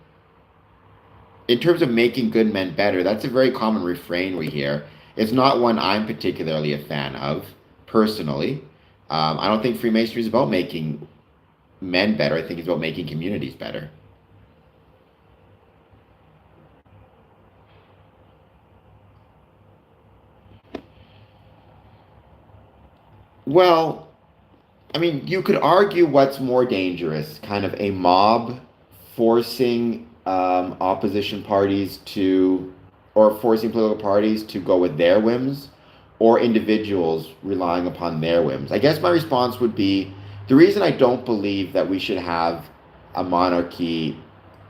in terms of making good men better, that's a very common refrain we hear. It's not one I'm particularly a fan of, personally. I don't think Freemasonry is about making men better. I think it's about making communities better. Well, I mean, you could argue what's more dangerous, kind of a mob forcing opposition parties to, or forcing political parties to go with their whims, or individuals relying upon their whims. I guess my response would be the reason I don't believe that we should have a monarchy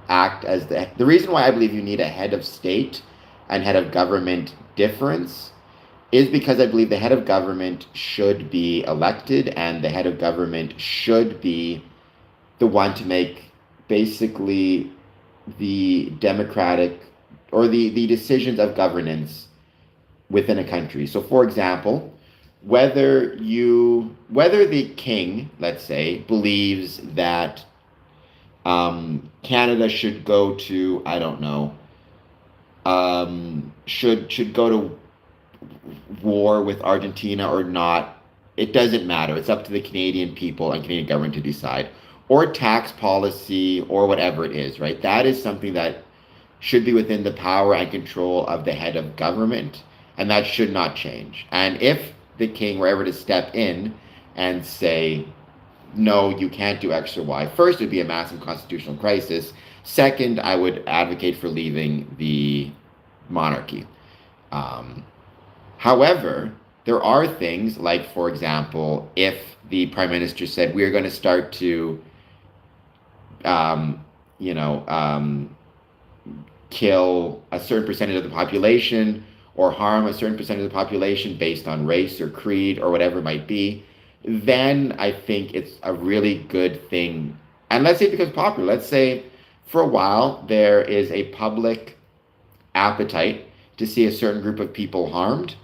act as the reason why I believe you need a head of state and head of government difference is because I believe the head of government should be elected and the head of government should be the one to make basically the democratic or the decisions of governance within a country. So for example, whether the king, let's say, believes that Canada should go to, I don't know, should go to war with Argentina or not, it doesn't matter. It's up to the Canadian people and Canadian government to decide. Or tax policy or whatever it is, right? That is something that should be within the power and control of the head of government, and that should not change. And if the king were ever to step in and say, no, you can't do X or Y, first, it would be a massive constitutional crisis. Second, I would advocate for leaving the monarchy. Um, However, there are things like, for example, if the prime minister said we are going to start to, um, you know, kill a certain percentage of the population or harm a certain percentage of the population based on race or creed or whatever it might be, then I think it's a really good thing. And let's say it becomes popular. Let's say for a while there is a public appetite to see a certain group of people harmed,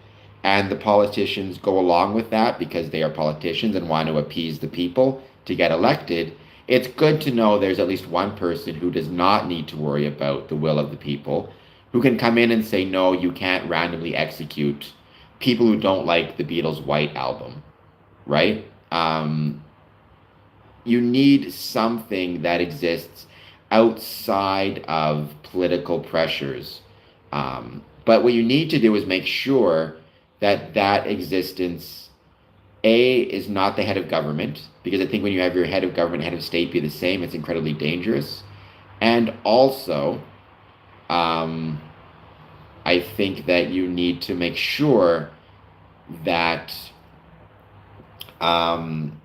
and the politicians go along with that because they are politicians and want to appease the people to get elected. It's good to know there's at least one person who does not need to worry about the will of the people, who can come in and say, no, you can't randomly execute people who don't like the Beatles' White Album, right? You need something that exists outside of political pressures. But what you need to do is make sure that that existence, A, is not the head of government, because I think when you have your head of government, head of state be the same, it's incredibly dangerous. And also, I think that you need to make sure that um,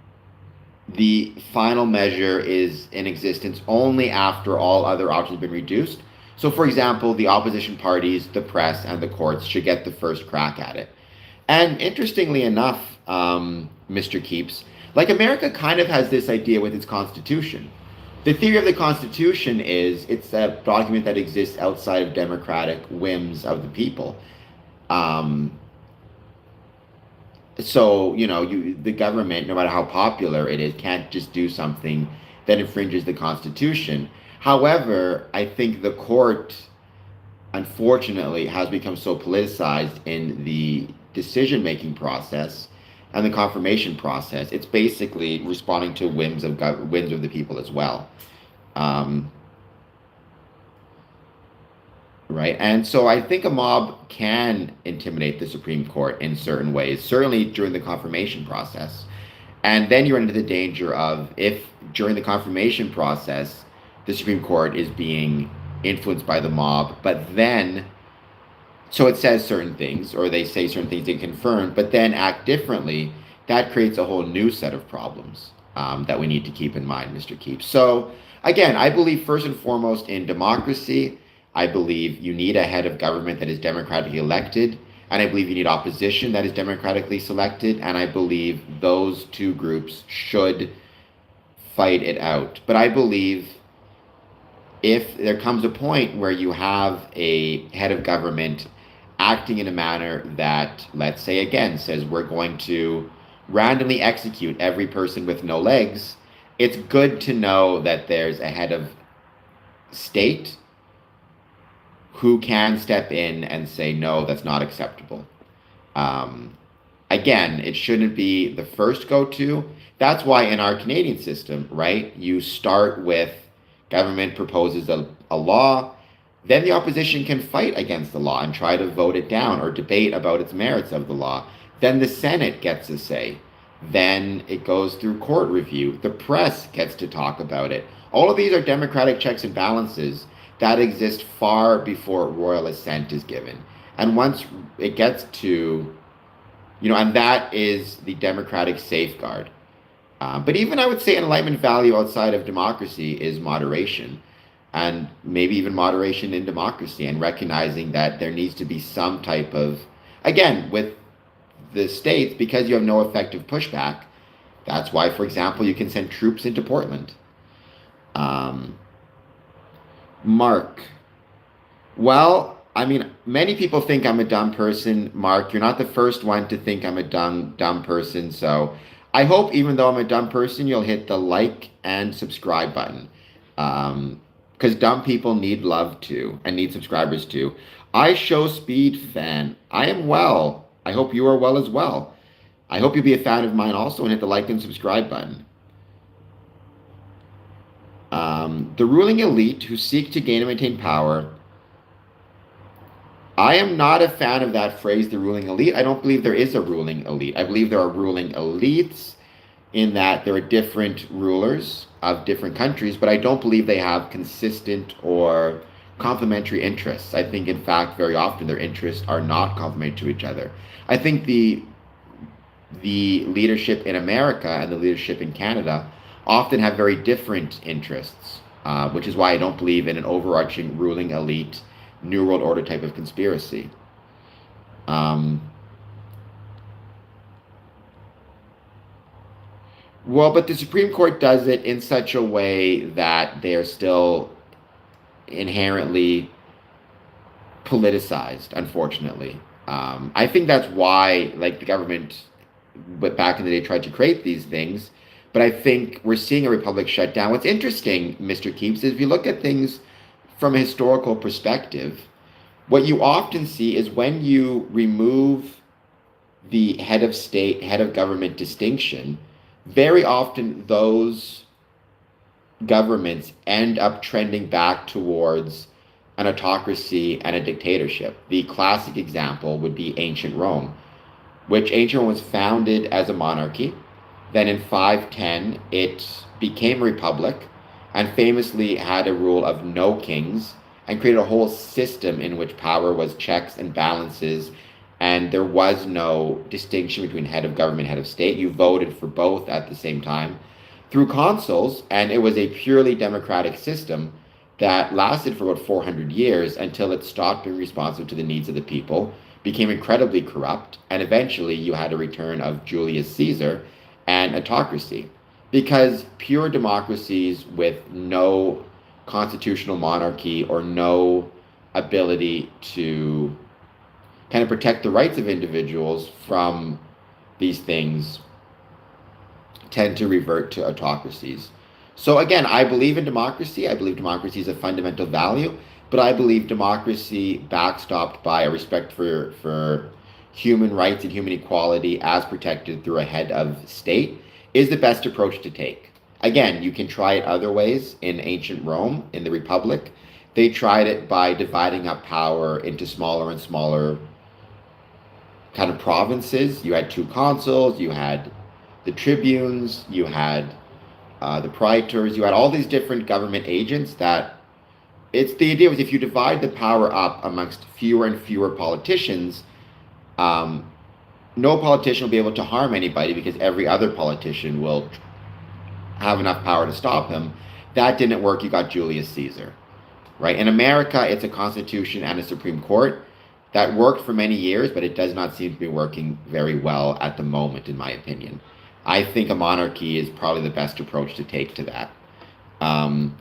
the final measure is in existence only after all other options have been reduced. So, for example, the opposition parties, the press, and the courts should get the first crack at it. And interestingly enough, Mr. Keeps, like America kind of has this idea with its constitution. The theory of the Constitution is it's a document that exists outside of democratic whims of the people. Um, so, the government, no matter how popular it is, can't just do something that infringes the Constitution. However, I think the court, unfortunately, has become so politicized in the decision-making process and the confirmation process. It's basically responding to whims of the people as well. Um, right? And so I think a mob can intimidate the Supreme Court in certain ways, certainly during the confirmation process. And then you run into the danger of if during the confirmation process, the Supreme Court is being influenced by the mob, but then, so it says certain things, or they say certain things they confirm, but then act differently, that creates a whole new set of problems that we need to keep in mind, Mr. Keeps. So, again, I believe first and foremost in democracy. I believe you need a head of government that is democratically elected, and I believe you need opposition that is democratically selected, and I believe those two groups should fight it out. But I believe if there comes a point where you have a head of government acting in a manner that, let's say again, says we're going to randomly execute every person with no legs, it's good to know that there's a head of state who can step in and say, no, that's not acceptable. Um, Again, it shouldn't be the first go-to. That's why in our Canadian system, right, you start with government proposes a law, then the opposition can fight against the law and try to vote it down or debate about its merits of the law. Then the Senate gets a say. Then it goes through court review. The press gets to talk about it. All of these are democratic checks and balances that exist far before royal assent is given. And once it gets to, and that is the democratic safeguard. But even I would say an Enlightenment value outside of democracy is moderation, and maybe even moderation in democracy, and recognizing that there needs to be some type of, again, with the states, because you have no effective pushback, that's why, for example, you can send troops into Portland. Mark. Well, I mean, many people think I'm a dumb person. Mark, you're not the first one to think I'm a dumb person. So I hope, even though I'm a dumb person, you'll hit the like and subscribe button. Because dumb people need love too, and need subscribers too. I show speed fan. I am well. I hope you are well as well. I hope you'll be a fan of mine also and hit the like and subscribe button. The ruling elite who seek to gain and maintain power. I am not a fan of that phrase, the ruling elite. I don't believe there is a ruling elite. I believe there are ruling elites in that there are different rulers of different countries, but I don't believe they have consistent or complementary interests. I think, in fact, very often their interests are not complementary to each other. I think the leadership in America and the leadership in Canada often have very different interests, which is why I don't believe in an overarching ruling elite, New World Order type of conspiracy. Well, but the Supreme Court does it in such a way that they're still inherently politicized, unfortunately. I think that's why, like, the government, but back in the day, tried to create these things. But I think we're seeing a republic shut down. What's interesting, Mr. Keeps, is if you look at things from a historical perspective, what you often see is when you remove the head of state, head of government distinction, very often those governments end up trending back towards an autocracy and a dictatorship. The classic example would be ancient Rome, which ancient Rome was founded as a monarchy. Then in 510, it became a republic and famously had a rule of no kings and created a whole system in which power was checks and balances, and there was no distinction between head of government, head of state. You voted for both at the same time through consuls, and it was a purely democratic system that lasted for about 400 years until it stopped being responsive to the needs of the people, became incredibly corrupt, and eventually you had a return of Julius Caesar and autocracy. Because pure democracies with no constitutional monarchy or no ability to kind of protect the rights of individuals from these things tend to revert to autocracies. So again, I believe in democracy. I believe democracy is a fundamental value, but I believe democracy backstopped by a respect for human rights and human equality as protected through a head of state is the best approach to take. Again, you can try it other ways. In ancient Rome, in the Republic, they tried it by dividing up power into smaller and smaller kind of provinces. You had two consuls, you had the tribunes, you had the praetors, you had all these different government agents that it's the idea was if you divide the power up amongst fewer and fewer politicians, no politician will be able to harm anybody because every other politician will have enough power to stop him. That didn't work. You got Julius Caesar, right? In America, it's a constitution and a Supreme Court that worked for many years, but it does not seem to be working very well at the moment, in my opinion. I think a monarchy is probably the best approach to take to that.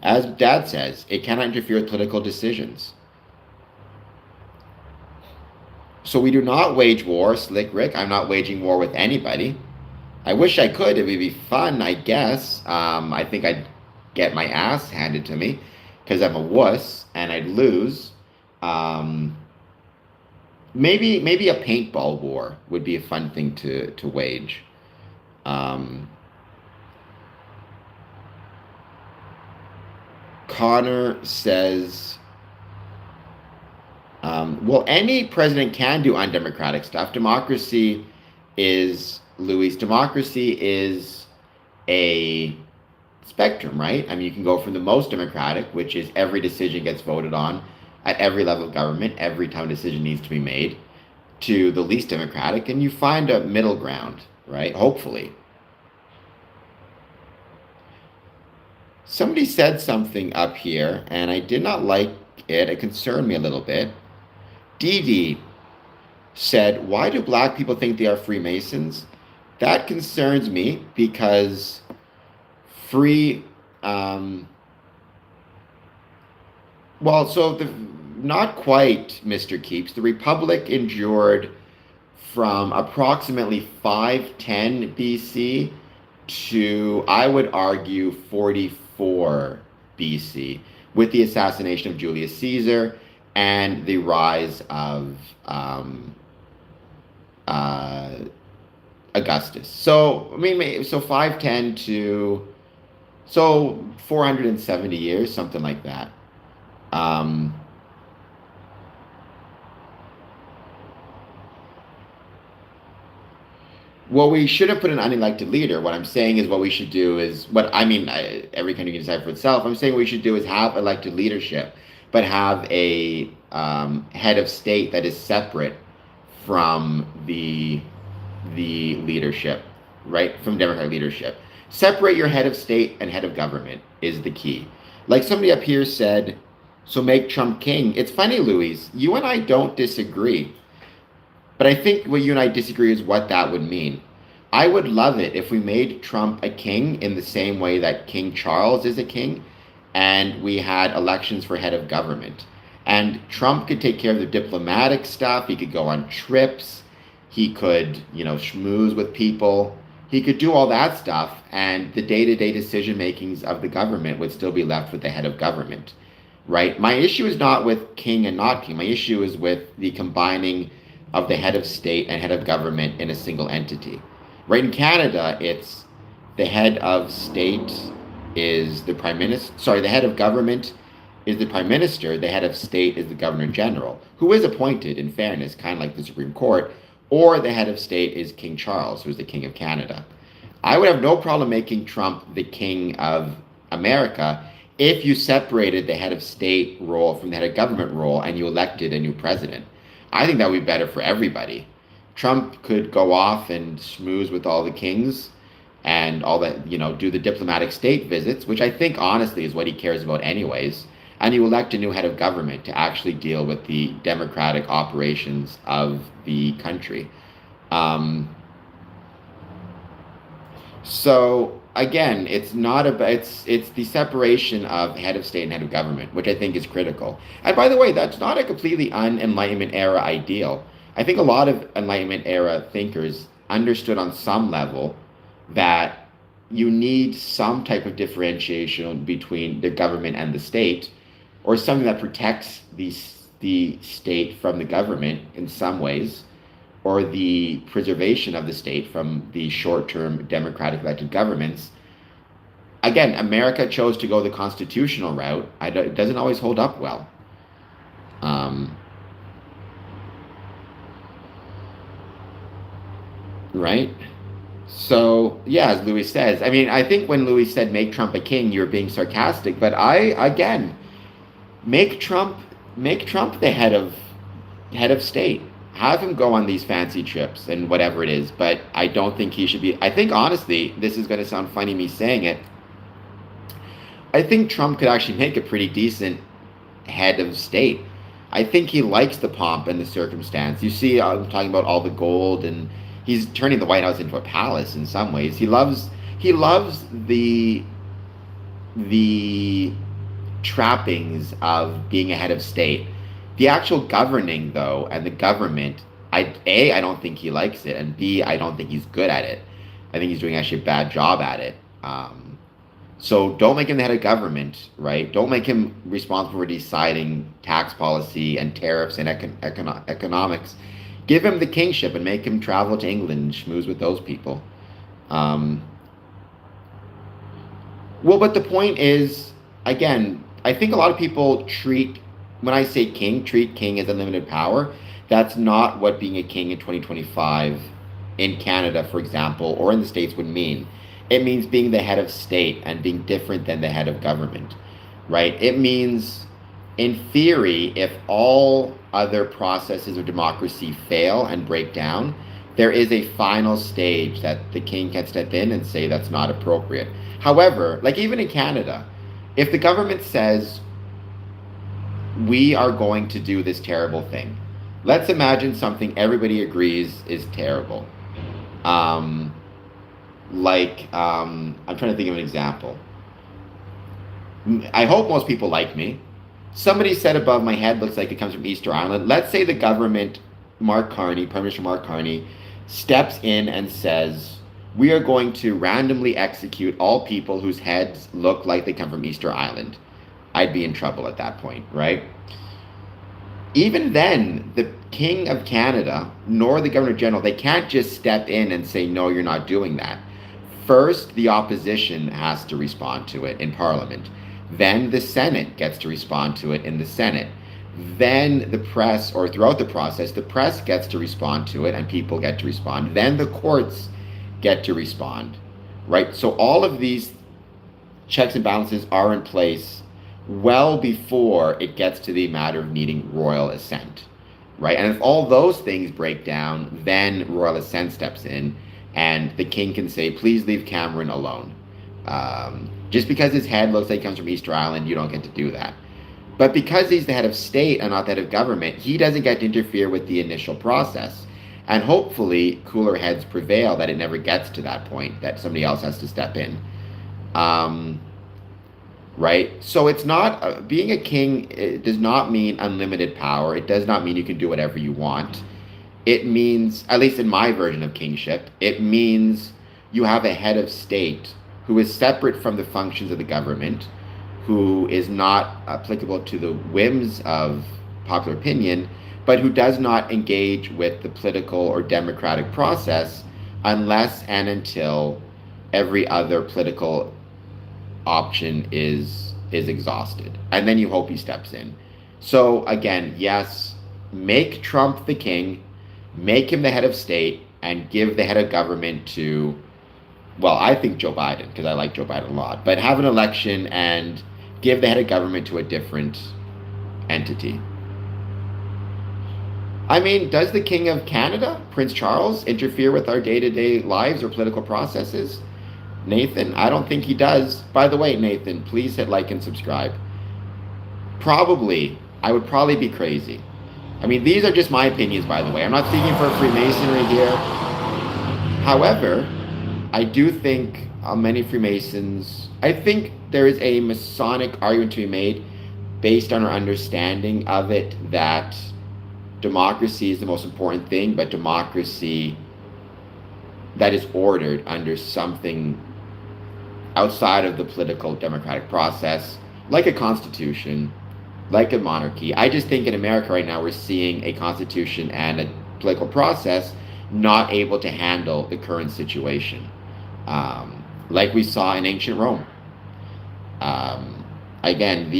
As Dad says, it cannot interfere with political decisions. So we do not wage war, Slick Rick. I'm not waging war with anybody. I wish I could. It would be fun, I guess. I think I'd get my ass handed to me because I'm a wuss and I'd lose. Maybe a paintball war would be a fun thing to wage. Connor says, well, any president can do undemocratic stuff. Democracy is, Luis, democracy is a spectrum, right? I mean, you can go from the most democratic, which is every decision gets voted on at every level of government, every time a decision needs to be made, to the least democratic, and you find a middle ground, right? Hopefully. Somebody said something up here, and I did not like it. It concerned me a little bit. Dee Dee said, why do black people think they are Freemasons? That concerns me because not quite, Mr. Keeps. The Republic endured from approximately 510 BC to, I would argue, 44 BC, with the assassination of Julius Caesar and the rise of Augustus. So, I mean, so 510 to, so 470 years, something like that. Well, we should have put an unelected leader. What I'm saying is what we should do is every country can decide for itself. I'm saying what we should do is have elected leadership, but have a head of state that is separate from the leadership, right? From Democratic leadership. Separate your head of state and head of government is the key. Like somebody up here said, so make Trump king. It's funny, Louise, you and I don't disagree. But I think what you and I disagree is what that would mean. I would love it if we made Trump a king in the same way that King Charles is a king, and we had elections for head of government. And Trump could take care of the diplomatic stuff. He could go on trips. He could, schmooze with people. He could do all that stuff, and the day-to-day decision makings of the government would still be left with the head of government, right? My issue is not with king and not king. My issue is with the combining of the head of state and head of government in a single entity. Right, in Canada, it's the head of state is the prime minister, the head of government is the prime minister, the head of state is the governor general, who is appointed, in fairness, kind of like the Supreme Court, or the head of state is King Charles, who's the King of Canada. I would have no problem making Trump the King of America if you separated the head of state role from the head of government role and you elected a new president. I think that would be better for everybody. Trump could go off and schmooze with all the kings and all that, do the diplomatic state visits, which I think honestly is what he cares about anyways. And you elect a new head of government to actually deal with the democratic operations of the country. Um, so again, it's not about it's the separation of head of state and head of government, which I think is critical. And by the way, that's not a completely un-Enlightenment era ideal. I think a lot of Enlightenment era thinkers understood on some level that you need some type of differentiation between the government and the state, or something that protects the state from the government in some ways, or the preservation of the state from the short-term democratic elected governments. Again, America chose to go the constitutional route. It doesn't always hold up well. Um, right? So, yeah, as Louis says, I mean, I think when Louis said make Trump a king, you're being sarcastic, but again, make Trump the head of state. Have him go on these fancy trips and whatever it is, but I don't think he should be. I think honestly, this is going to sound funny me saying it. I think Trump could actually make a pretty decent head of state. I think he likes the pomp and the circumstance. You see, I'm talking about all the gold, and he's turning the White House into a palace in some ways. He loves the trappings of being a head of state. The actual governing, though, and the government, I don't think he likes it, and B, I don't think he's good at it. I think he's doing actually a bad job at it. So don't make him the head of government, right? Don't make him responsible for deciding tax policy and tariffs and economics. Give him the kingship and make him travel to England and schmooze with those people. Um, well, but the point is, again, I think a lot of people when I say king, treat king as unlimited power. That's not what being a king in 2025 in Canada, for example, or in the States would mean. It means being the head of state and being different than the head of government, right? It means, in theory, if all other processes of democracy fail and break down, there is a final stage that the king can step in and say that's not appropriate. However, like even in Canada, if the government says, we are going to do this terrible thing, let's imagine something everybody agrees is terrible. Um, I'm trying to think of an example. I hope most people like me. Somebody said above my head, looks like it comes from Easter Island. Let's say the government, Prime Minister Mark Carney, steps in and says, we are going to randomly execute all people whose heads look like they come from Easter Island. I'd be in trouble at that point, right? Even then, the King of Canada, nor the Governor General, they can't just step in and say, no, you're not doing that. First, the opposition has to respond to it in Parliament. Then the Senate gets to respond to it in the Senate. Then the press, or throughout the process, the press gets to respond to it and people get to respond. Then the courts get to respond, right? So all of these checks and balances are in place well before it gets to the matter of needing royal assent, right? And if all those things break down, then royal assent steps in and the king can say, please leave Cameron alone. Just because his head looks like he comes from Easter Island, you don't get to do that. But because he's the head of state and not the head of government, he doesn't get to interfere with the initial process. And hopefully cooler heads prevail that it never gets to that point, that somebody else has to step in. Right? So it's not, being a king, it does not mean unlimited power. It does not mean you can do whatever you want. It means, at least in my version of kingship, it means you have a head of state who is separate from the functions of the government, who is not applicable to the whims of popular opinion, but who does not engage with the political or democratic process unless and until every other political option is exhausted. And then you hope he steps in. So again, yes, make Trump the king, make him the head of state, and give the head of government to, well, I think Joe Biden, because I like Joe Biden a lot, but have an election and give the head of government to a different entity. I mean, does the King of Canada, Prince Charles, interfere with our day-to-day lives or political processes? Nathan, I don't think he does. By the way, Nathan, please hit like and subscribe. Probably. I would probably be crazy. I mean, these are just my opinions, by the way. I'm not speaking for Freemasonry here. However, I do think many Freemasons, I think there is a Masonic argument to be made based on our understanding of it that democracy is the most important thing, but democracy that is ordered under something outside of the political democratic process, like a constitution, like a monarchy. I just think in America right now we're seeing a constitution and a political process not able to handle the current situation, like we saw in ancient Rome. Again,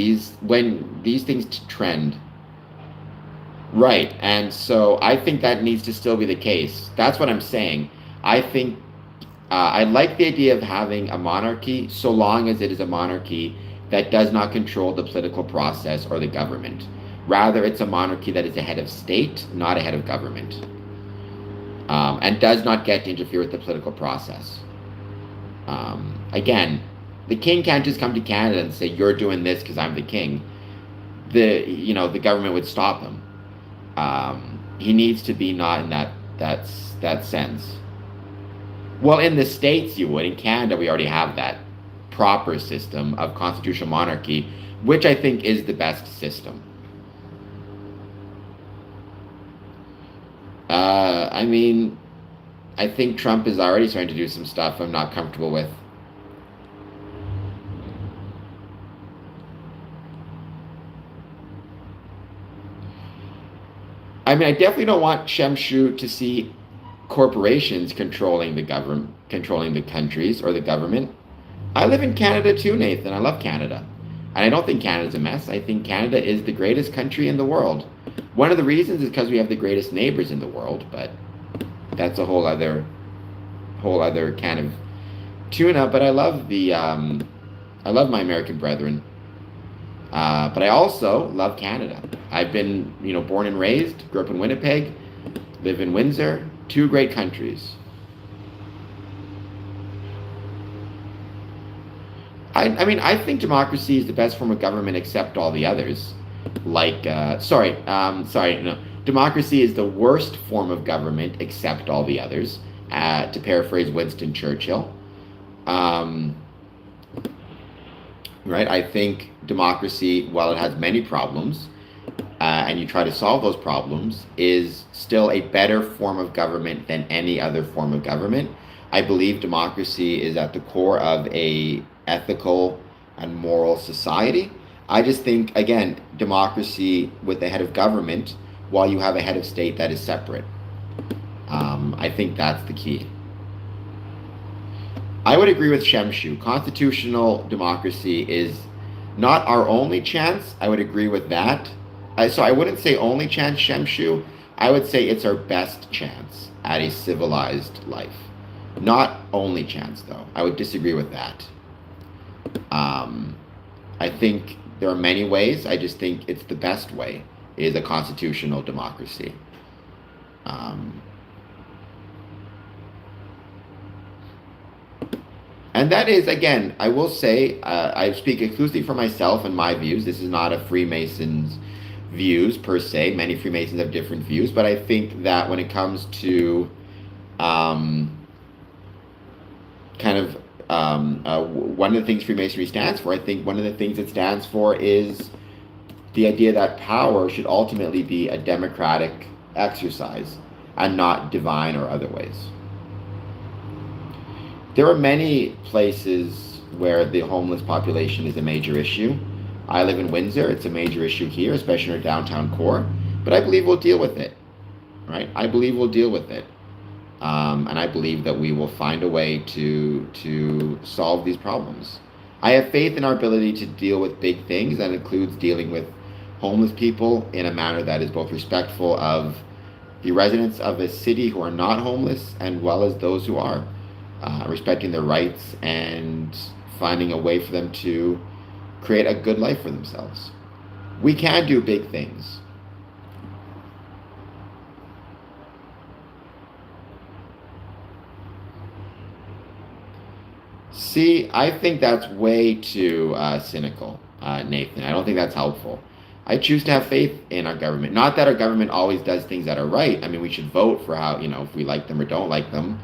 when these things trend, right, and so I think that needs to still be the case. That's what I'm saying. I think I like the idea of having a monarchy so long as it is a monarchy that does not control the political process or the government. Rather, it's a monarchy that is a head of state, not a head of government, and does not get to interfere with the political process. Again, the king can't just come to Canada and say, "You're doing this because I'm the king." The government would stop him. He needs to be not in that sense. Well, in the States you would. In Canada, we already have that proper system of constitutional monarchy, which I think is the best system. I mean, I think Trump is already starting to do some stuff I'm not comfortable with. I mean, I definitely don't want Shemshu to see corporations controlling the government, controlling the countries or the government. I live in Canada too, Nathan. I love Canada. And I don't think Canada's a mess. I think Canada is the greatest country in the world. One of the reasons is because we have the greatest neighbors in the world, but that's a whole other kind of tuna. But I love I love my American brethren. But I also love Canada. I've been, born and raised, grew up in Winnipeg, live in Windsor, two great countries. I mean, I think democracy is the best form of government except all the others. Democracy is the worst form of government except all the others, to paraphrase Winston Churchill. Right? I think democracy, while it has many problems, and you try to solve those problems, is still a better form of government than any other form of government. I believe democracy is at the core of a ethical and moral society. I just think, again, democracy with the head of government, while you have a head of state that is separate. I think that's the key. I would agree with Shemshu. Constitutional democracy is not our only chance. I would agree with that. So I wouldn't say only chance, Shemshu. I would say it's our best chance at a civilized life. Not only chance, though. I would disagree with that. I think there are many ways. I just think it's the best way is a constitutional democracy. And that is, again, I will say, I speak exclusively for myself and my views. This is not a Freemason's views per se. Many Freemasons have different views, but I think that when it comes to one of the things Freemasonry stands for, I think one of the things it stands for is the idea that power should ultimately be a democratic exercise and not divine or other ways. There are many places where the homeless population is a major issue. I live in Windsor. It's a major issue here, especially in our downtown core. But I believe we'll deal with it, right? I believe we'll deal with it. And I believe that we will find a way to solve these problems. I have faith in our ability to deal with big things. That includes dealing with homeless people in a manner that is both respectful of the residents of a city who are not homeless, and well as those who are. Respecting their rights and finding a way for them to create a good life for themselves. We can do big things. See, I think that's way too cynical, Nathan. I don't think that's helpful. I choose to have faith in our government. Not that our government always does things that are right. I mean, we should vote for how, if we like them or don't like them,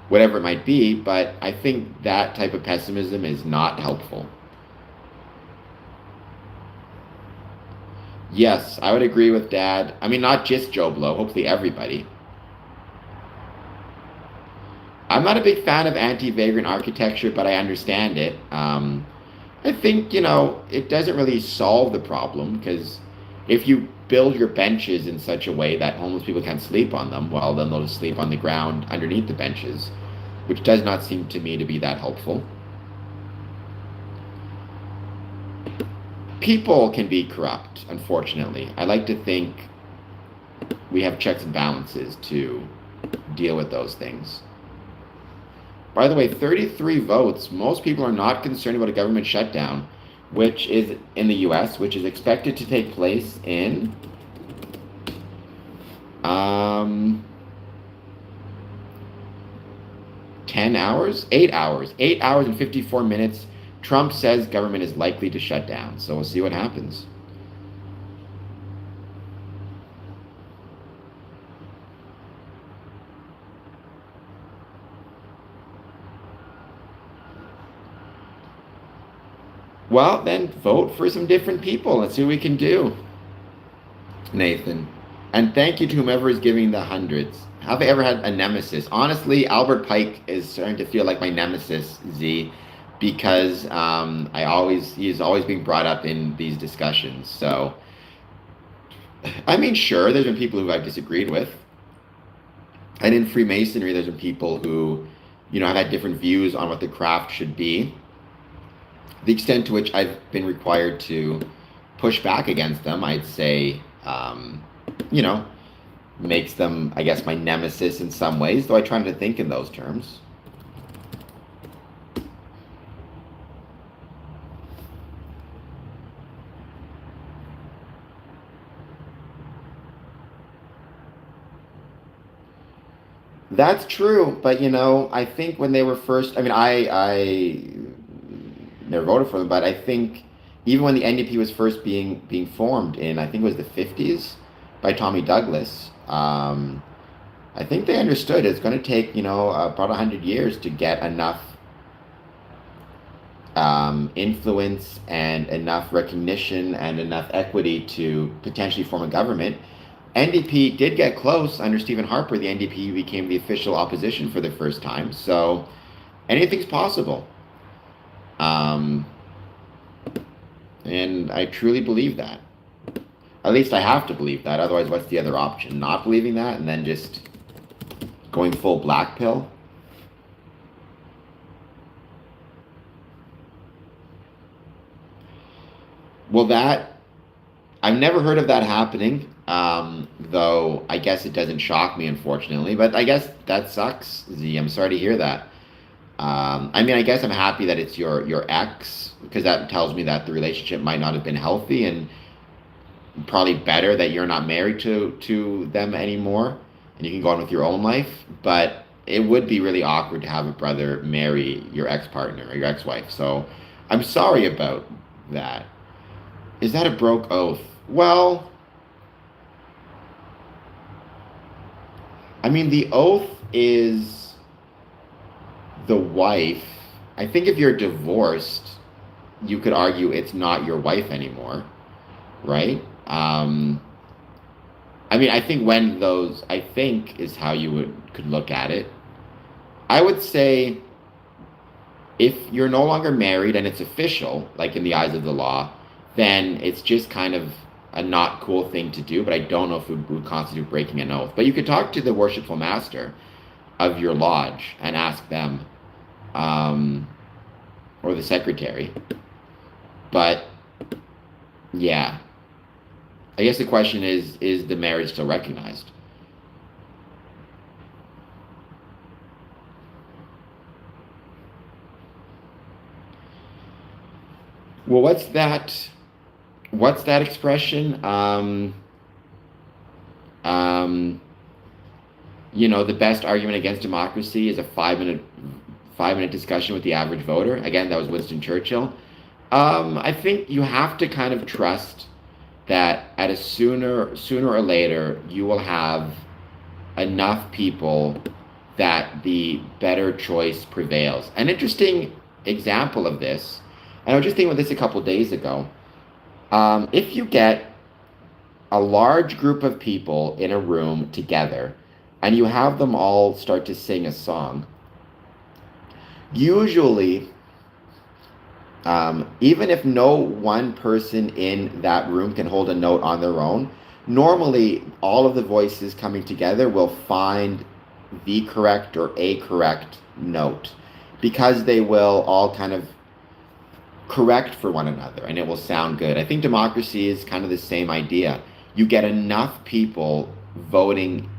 whatever it might be. But I think that type of pessimism is not helpful. Yes, I would agree with Dad. I mean, not just Joe Blow, hopefully everybody. I'm not a big fan of anti-vagrant architecture, but I understand it. I think, it doesn't really solve the problem because if you build your benches in such a way that homeless people can't sleep on them, well, then they'll just sleep on the ground underneath the benches, which does not seem to me to be that helpful. People can be corrupt, unfortunately. I like to think we have checks and balances to deal with those things. By the way, 33 votes. Most people are not concerned about a government shutdown, which is in the US, which is expected to take place in 10 hours, 8 hours, 8 hours and 54 minutes. Trump says government is likely to shut down. So we'll see what happens. Well, then vote for some different people. Let's see what we can do, Nathan. And thank you to whomever is giving the hundreds. Have I ever had a nemesis? Honestly, Albert Pike is starting to feel like my nemesis, Z, because he's always being brought up in these discussions. So, I mean, sure, there's been people who I've disagreed with. And in Freemasonry, there's been people who, have had different views on what the craft should be. The extent to which I've been required to push back against them, I'd say, makes them, I guess, my nemesis in some ways, though I try not to think in those terms. That's true, but I think when they were first, I mean, I never voted for them, but I think even when the NDP was first being formed in, I think it was the 50s by Tommy Douglas, I think they understood it's going to take, about 100 years to get enough influence and enough recognition and enough equity to potentially form a government. NDP did get close under Stephen Harper. The NDP became the official opposition for the first time. So anything's possible. And I truly believe that. At least I have to believe that. Otherwise, what's the other option? Not believing that and then just going full black pill? Well, I've never heard of that happening, though I guess it doesn't shock me, unfortunately. But I guess that sucks, Z. I'm sorry to hear that. I mean, I guess I'm happy that it's your ex, because that tells me that the relationship might not have been healthy, and probably better that you're not married to them anymore, and you can go on with your own life. But it would be really awkward to have a brother marry your ex-partner or your ex-wife. So I'm sorry about that. Is that a broke oath? Well, I mean, the oath is the wife. I think if you're divorced, you could argue it's not your wife anymore, right? I mean, I think I think is how you could look at it. I would say if you're no longer married and it's official, like in the eyes of the law, then it's just kind of a not cool thing to do, but I don't know if it would constitute breaking an oath. But you could talk to the worshipful master of your lodge and ask them, or the secretary. But yeah, I guess the question is the marriage still recognized? Well, what's that expression? Um, the best argument against democracy is a 5-minute discussion with the average voter. Again, that was Winston Churchill. I think you have to kind of trust that at a sooner or later you will have enough people that the better choice prevails. An interesting example of this, and I was just thinking about this a couple days ago. If you get a large group of people in a room together and you have them all start to sing a song, usually, even if no one person in that room can hold a note on their own, normally all of the voices coming together will find the correct or a correct note because they will all kind of correct for one another and it will sound good. I think democracy is kind of the same idea. You get enough people voting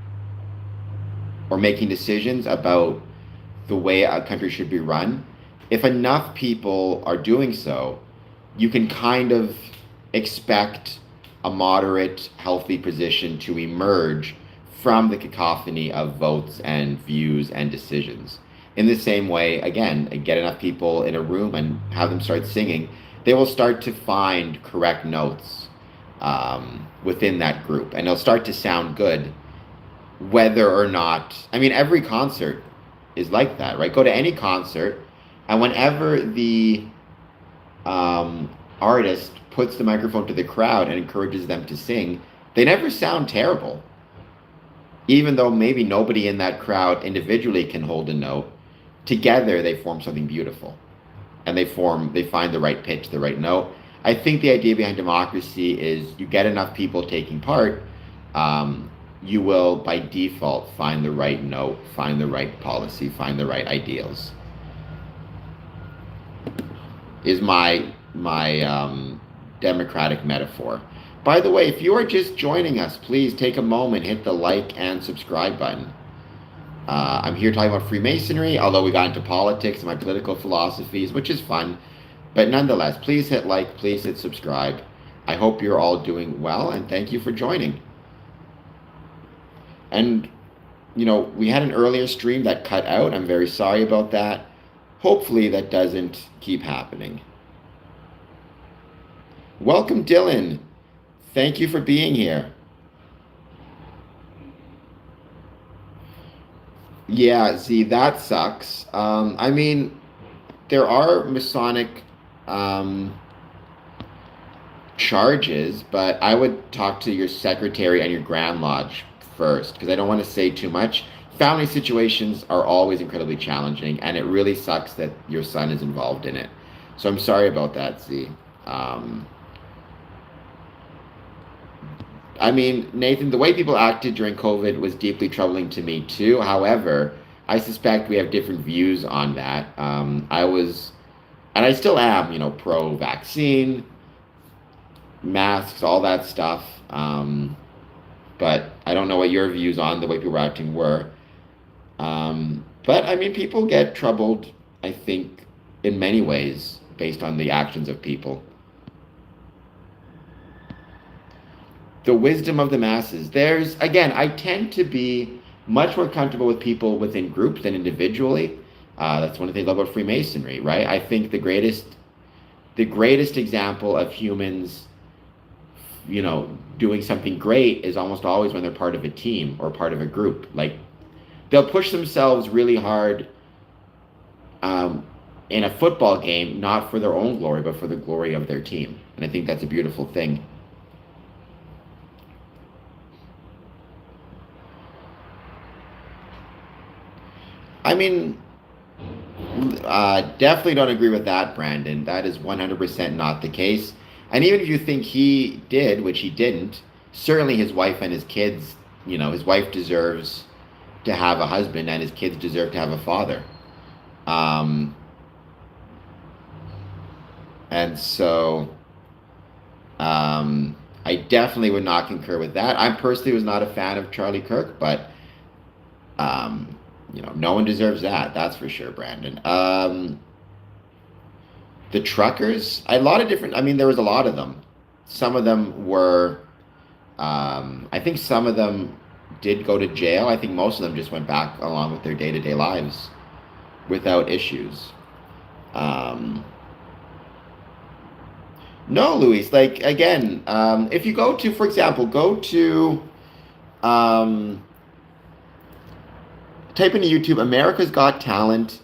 or making decisions about the way a country should be run. If enough people are doing so, you can kind of expect a moderate, healthy position to emerge from the cacophony of votes and views and decisions. In the same way, again, get enough people in a room and have them start singing, they will start to find correct notes within that group, and they'll start to sound good, whether or not. I mean, every concert is like that, right? Go to any concert, and whenever the artist puts the microphone to the crowd and encourages them to sing, they never sound terrible. Even though maybe nobody in that crowd individually can hold a note, together they form something beautiful. And they find the right pitch, the right note. I think the idea behind democracy is you get enough people taking part, you will by default find the right note, find the right policy, find the right ideals. Is my democratic metaphor. By the way, if you are just joining us, please take a moment, hit the like and subscribe button. I'm here talking about Freemasonry, although we got into politics and my political philosophies, which is fun. But nonetheless, please hit like, please hit subscribe. I hope you're all doing well, and thank you for joining. And, we had an earlier stream that cut out. I'm very sorry about that. Hopefully that doesn't keep happening. Welcome, Dylan. Thank you for being here. Yeah, see, that sucks. I mean, there are Masonic charges, but I would talk to your secretary and your Grand Lodge first because I don't want to say too much. Family situations are always incredibly challenging, and it really sucks that your son is involved in it. So I'm sorry about that, Z. I mean, Nathan, the way people acted during COVID was deeply troubling to me too. However, I suspect we have different views on that. I was, and I still am, pro-vaccine, masks, all that stuff. But I don't know what your views on the way people were acting were. But I mean, people get troubled, I think, in many ways based on the actions of people. The wisdom of the masses. Again, I tend to be much more comfortable with people within groups than individually. That's one of the things I love about Freemasonry, right? I think the greatest example of humans, doing something great is almost always when they're part of a team or part of a group. Like, they'll push themselves really hard in a football game, not for their own glory, but for the glory of their team. And I think that's a beautiful thing. I mean, definitely don't agree with that, Brandon. That is 100% not the case. And even if you think he did, which he didn't, certainly his wife and his kids, his wife deserves to have a husband and his kids deserve to have a father. And so I definitely would not concur with that. I personally was not a fan of Charlie Kirk, but no one deserves that. That's for sure, Brandon. The truckers, a lot of different. I mean, there was a lot of them. Some of them were. I think some of them did go to jail. I think most of them just went back along with their day-to-day lives without issues. Um, no, Luis. Like again, if you go to, for example, go to um, type into YouTube America's Got Talent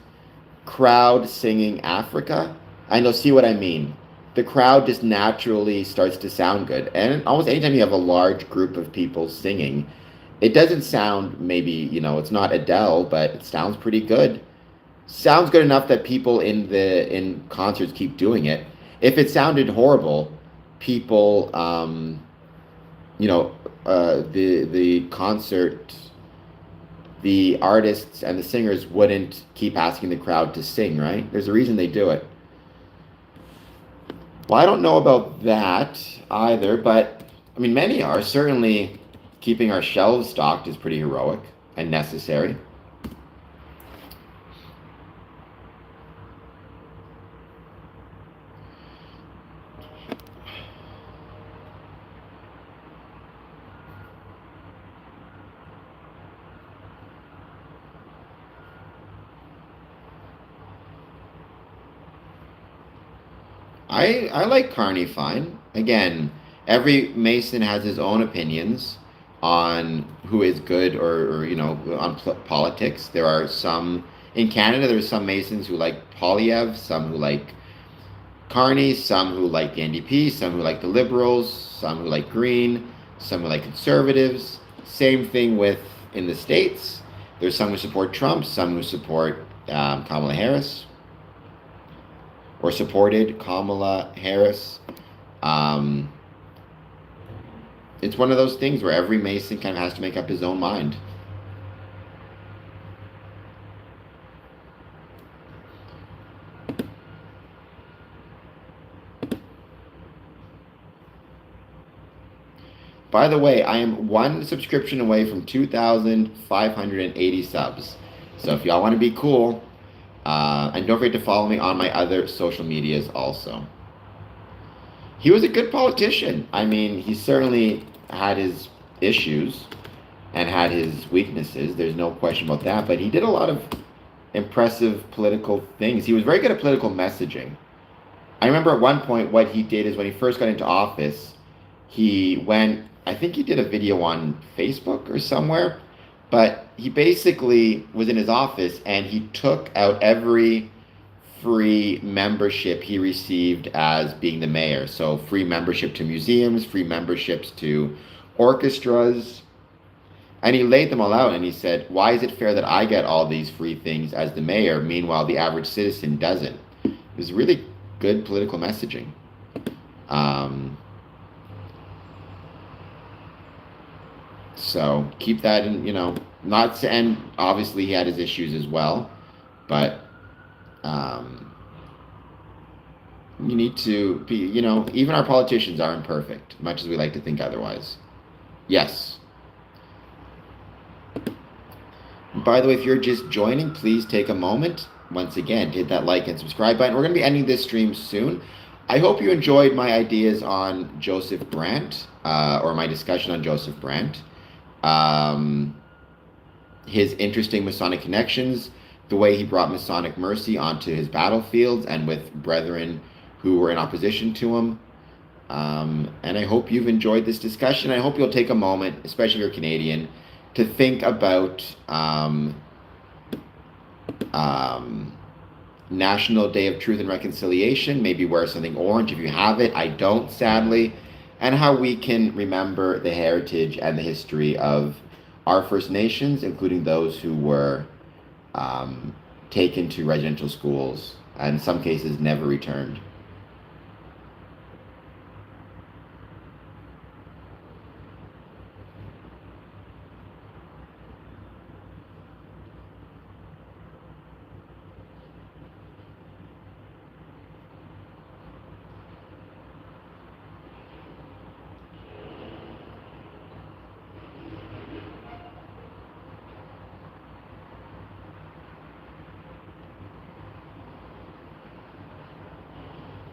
crowd singing Africa, and you'll see what I mean. The crowd just naturally starts to sound good. And almost anytime you have a large group of people singing, it doesn't sound maybe, it's not Adele, but it sounds pretty good. Sounds good enough that people in concerts keep doing it. If it sounded horrible, people you know, the concert, the artists and the singers wouldn't keep asking the crowd to sing, right? There's a reason they do it. Well, I don't know about that either, but I mean, many are. Certainly, keeping our shelves stocked is pretty heroic and necessary. I like Carney fine. Again, every Mason has his own opinions on who is good or on politics. There are some in Canada. There's some Masons who like Polyev, some who like Carney, some who like the NDP, some who like the Liberals, some who like Green, some who like Conservatives. Same thing with in the States. There's some who support Trump, some who support Kamala Harris or supported Kamala Harris. Um, it's one of those things where every Mason kind of has to make up his own mind. By the way, I am one subscription away from 2,580 subs. So if y'all want to be cool, and don't forget to follow me on my other social medias also. He was a good politician. I mean, he certainly had his issues and had his weaknesses. There's no question about that. But he did a lot of impressive political things. He was very good at political messaging. I remember at one point what he did is when he first got into office, he went, I think he did a video on Facebook or somewhere, but he basically was in his office and he took out every free membership he received as being the mayor. So free membership to museums, free memberships to orchestras. And he laid them all out and he said, why is it fair that I get all these free things as the mayor? Meanwhile, the average citizen doesn't. It was really good political messaging. So keep that in, not to, and obviously he had his issues as well, but you need to be, even our politicians are imperfect, much as we like to think otherwise. Yes. By the way, if you're just joining, please take a moment, once again, to hit that like and subscribe button. We're going to be ending this stream soon. I hope you enjoyed my ideas on Joseph Brandt, or my discussion on Joseph Brandt. His interesting Masonic connections, the way he brought Masonic mercy onto his battlefields and with brethren who were in opposition to him. And I hope you've enjoyed this discussion. I hope you'll take a moment, especially if you're Canadian, to think about National Day of Truth and Reconciliation. Maybe wear something orange if you have it. I don't, sadly. And how we can remember the heritage and the history of our First Nations, including those who were taken to residential schools and in some cases never returned.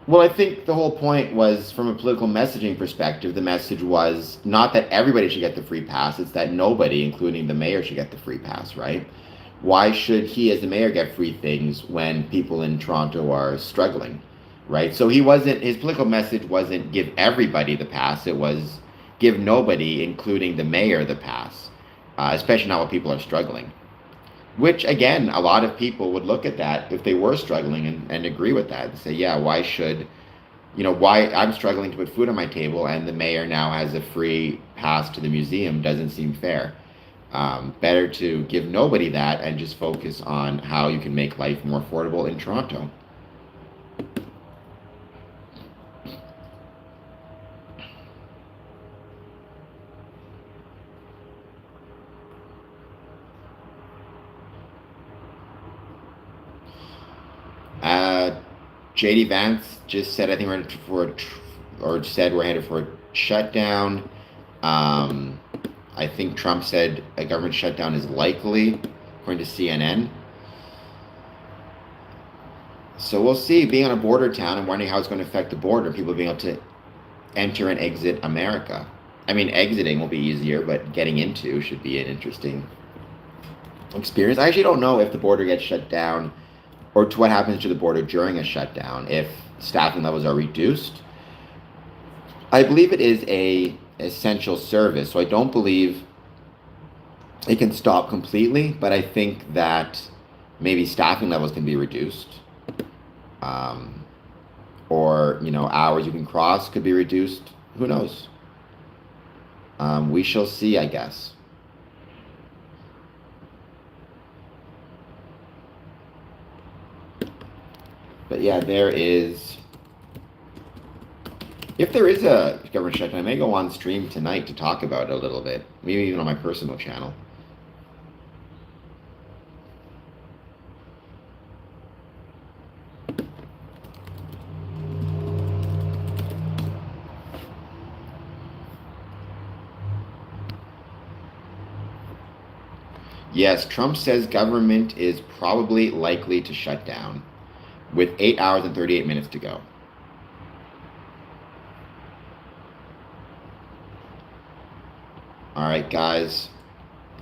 Well, I think the whole point was from a political messaging perspective, the message was not that everybody should get the free pass, it's that nobody, including the mayor, should get the free pass, right? Why should he, as the mayor, get free things when people in Toronto are struggling, right? So he wasn't, his political message wasn't give everybody the pass, it was give nobody, including the mayor, the pass, especially not when people are struggling. Which again, a lot of people would look at that if they were struggling and agree with that and say, yeah, why should, why I'm struggling to put food on my table and the mayor now has a free pass to the museum doesn't seem fair. Better to give nobody that and just focus on how you can make life more affordable in Toronto. Uh, JD Vance just said, I think we're headed for or said we're headed for a shutdown. Um, I think Trump said a government shutdown is likely, according to CNN. So we'll see. Being on a border town, I'm wondering how it's going to affect the border. People being able to enter and exit America. I mean, exiting will be easier, but getting into should be an interesting experience. I actually don't know if the border gets shut down or to what happens to the border during a shutdown if staffing levels are reduced. I believe it is a essential service, so I don't believe it can stop completely, but I think that maybe staffing levels can be reduced. Um, or, hours you can cross could be reduced. Who knows? We shall see, I guess. But yeah, if there is a government shutdown, I may go on stream tonight to talk about it a little bit, maybe even on my personal channel. Yes, Trump says government is probably likely to shut down with 8 hours and 38 minutes to go. All right, guys.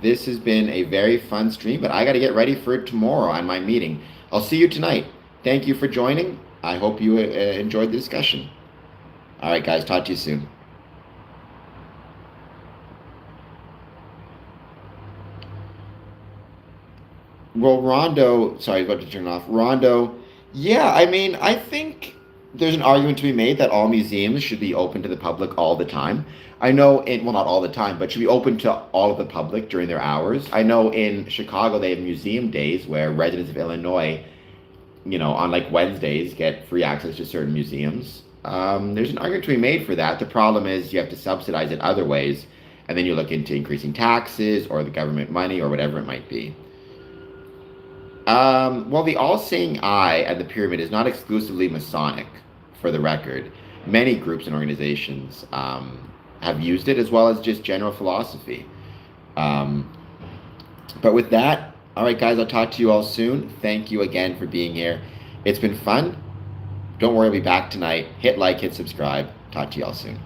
This has been a very fun stream, but I got to get ready for tomorrow on my meeting. I'll see you tonight. Thank you for joining. I hope you enjoyed the discussion. All right, guys. Talk to you soon. Well, Rondo, sorry, I was about to turn it off. Rondo, yeah, I mean, I think there's an argument to be made that all museums should be open to the public all the time. I know well, not all the time, but should be open to all of the public during their hours. I know in Chicago they have museum days where residents of Illinois, on like Wednesdays, get free access to certain museums. There's an argument to be made for that. The problem is you have to subsidize it other ways, and then you look into increasing taxes or the government money or whatever it might be. Well, the all-seeing eye and the pyramid is not exclusively Masonic, for the record. Many groups and organizations have used it, as well as just general philosophy. Um, but with that, all right, guys, I'll talk to you all soon. Thank you again for being here. It's been fun. Don't worry, I'll be back tonight. Hit like, hit subscribe. Talk to you all soon.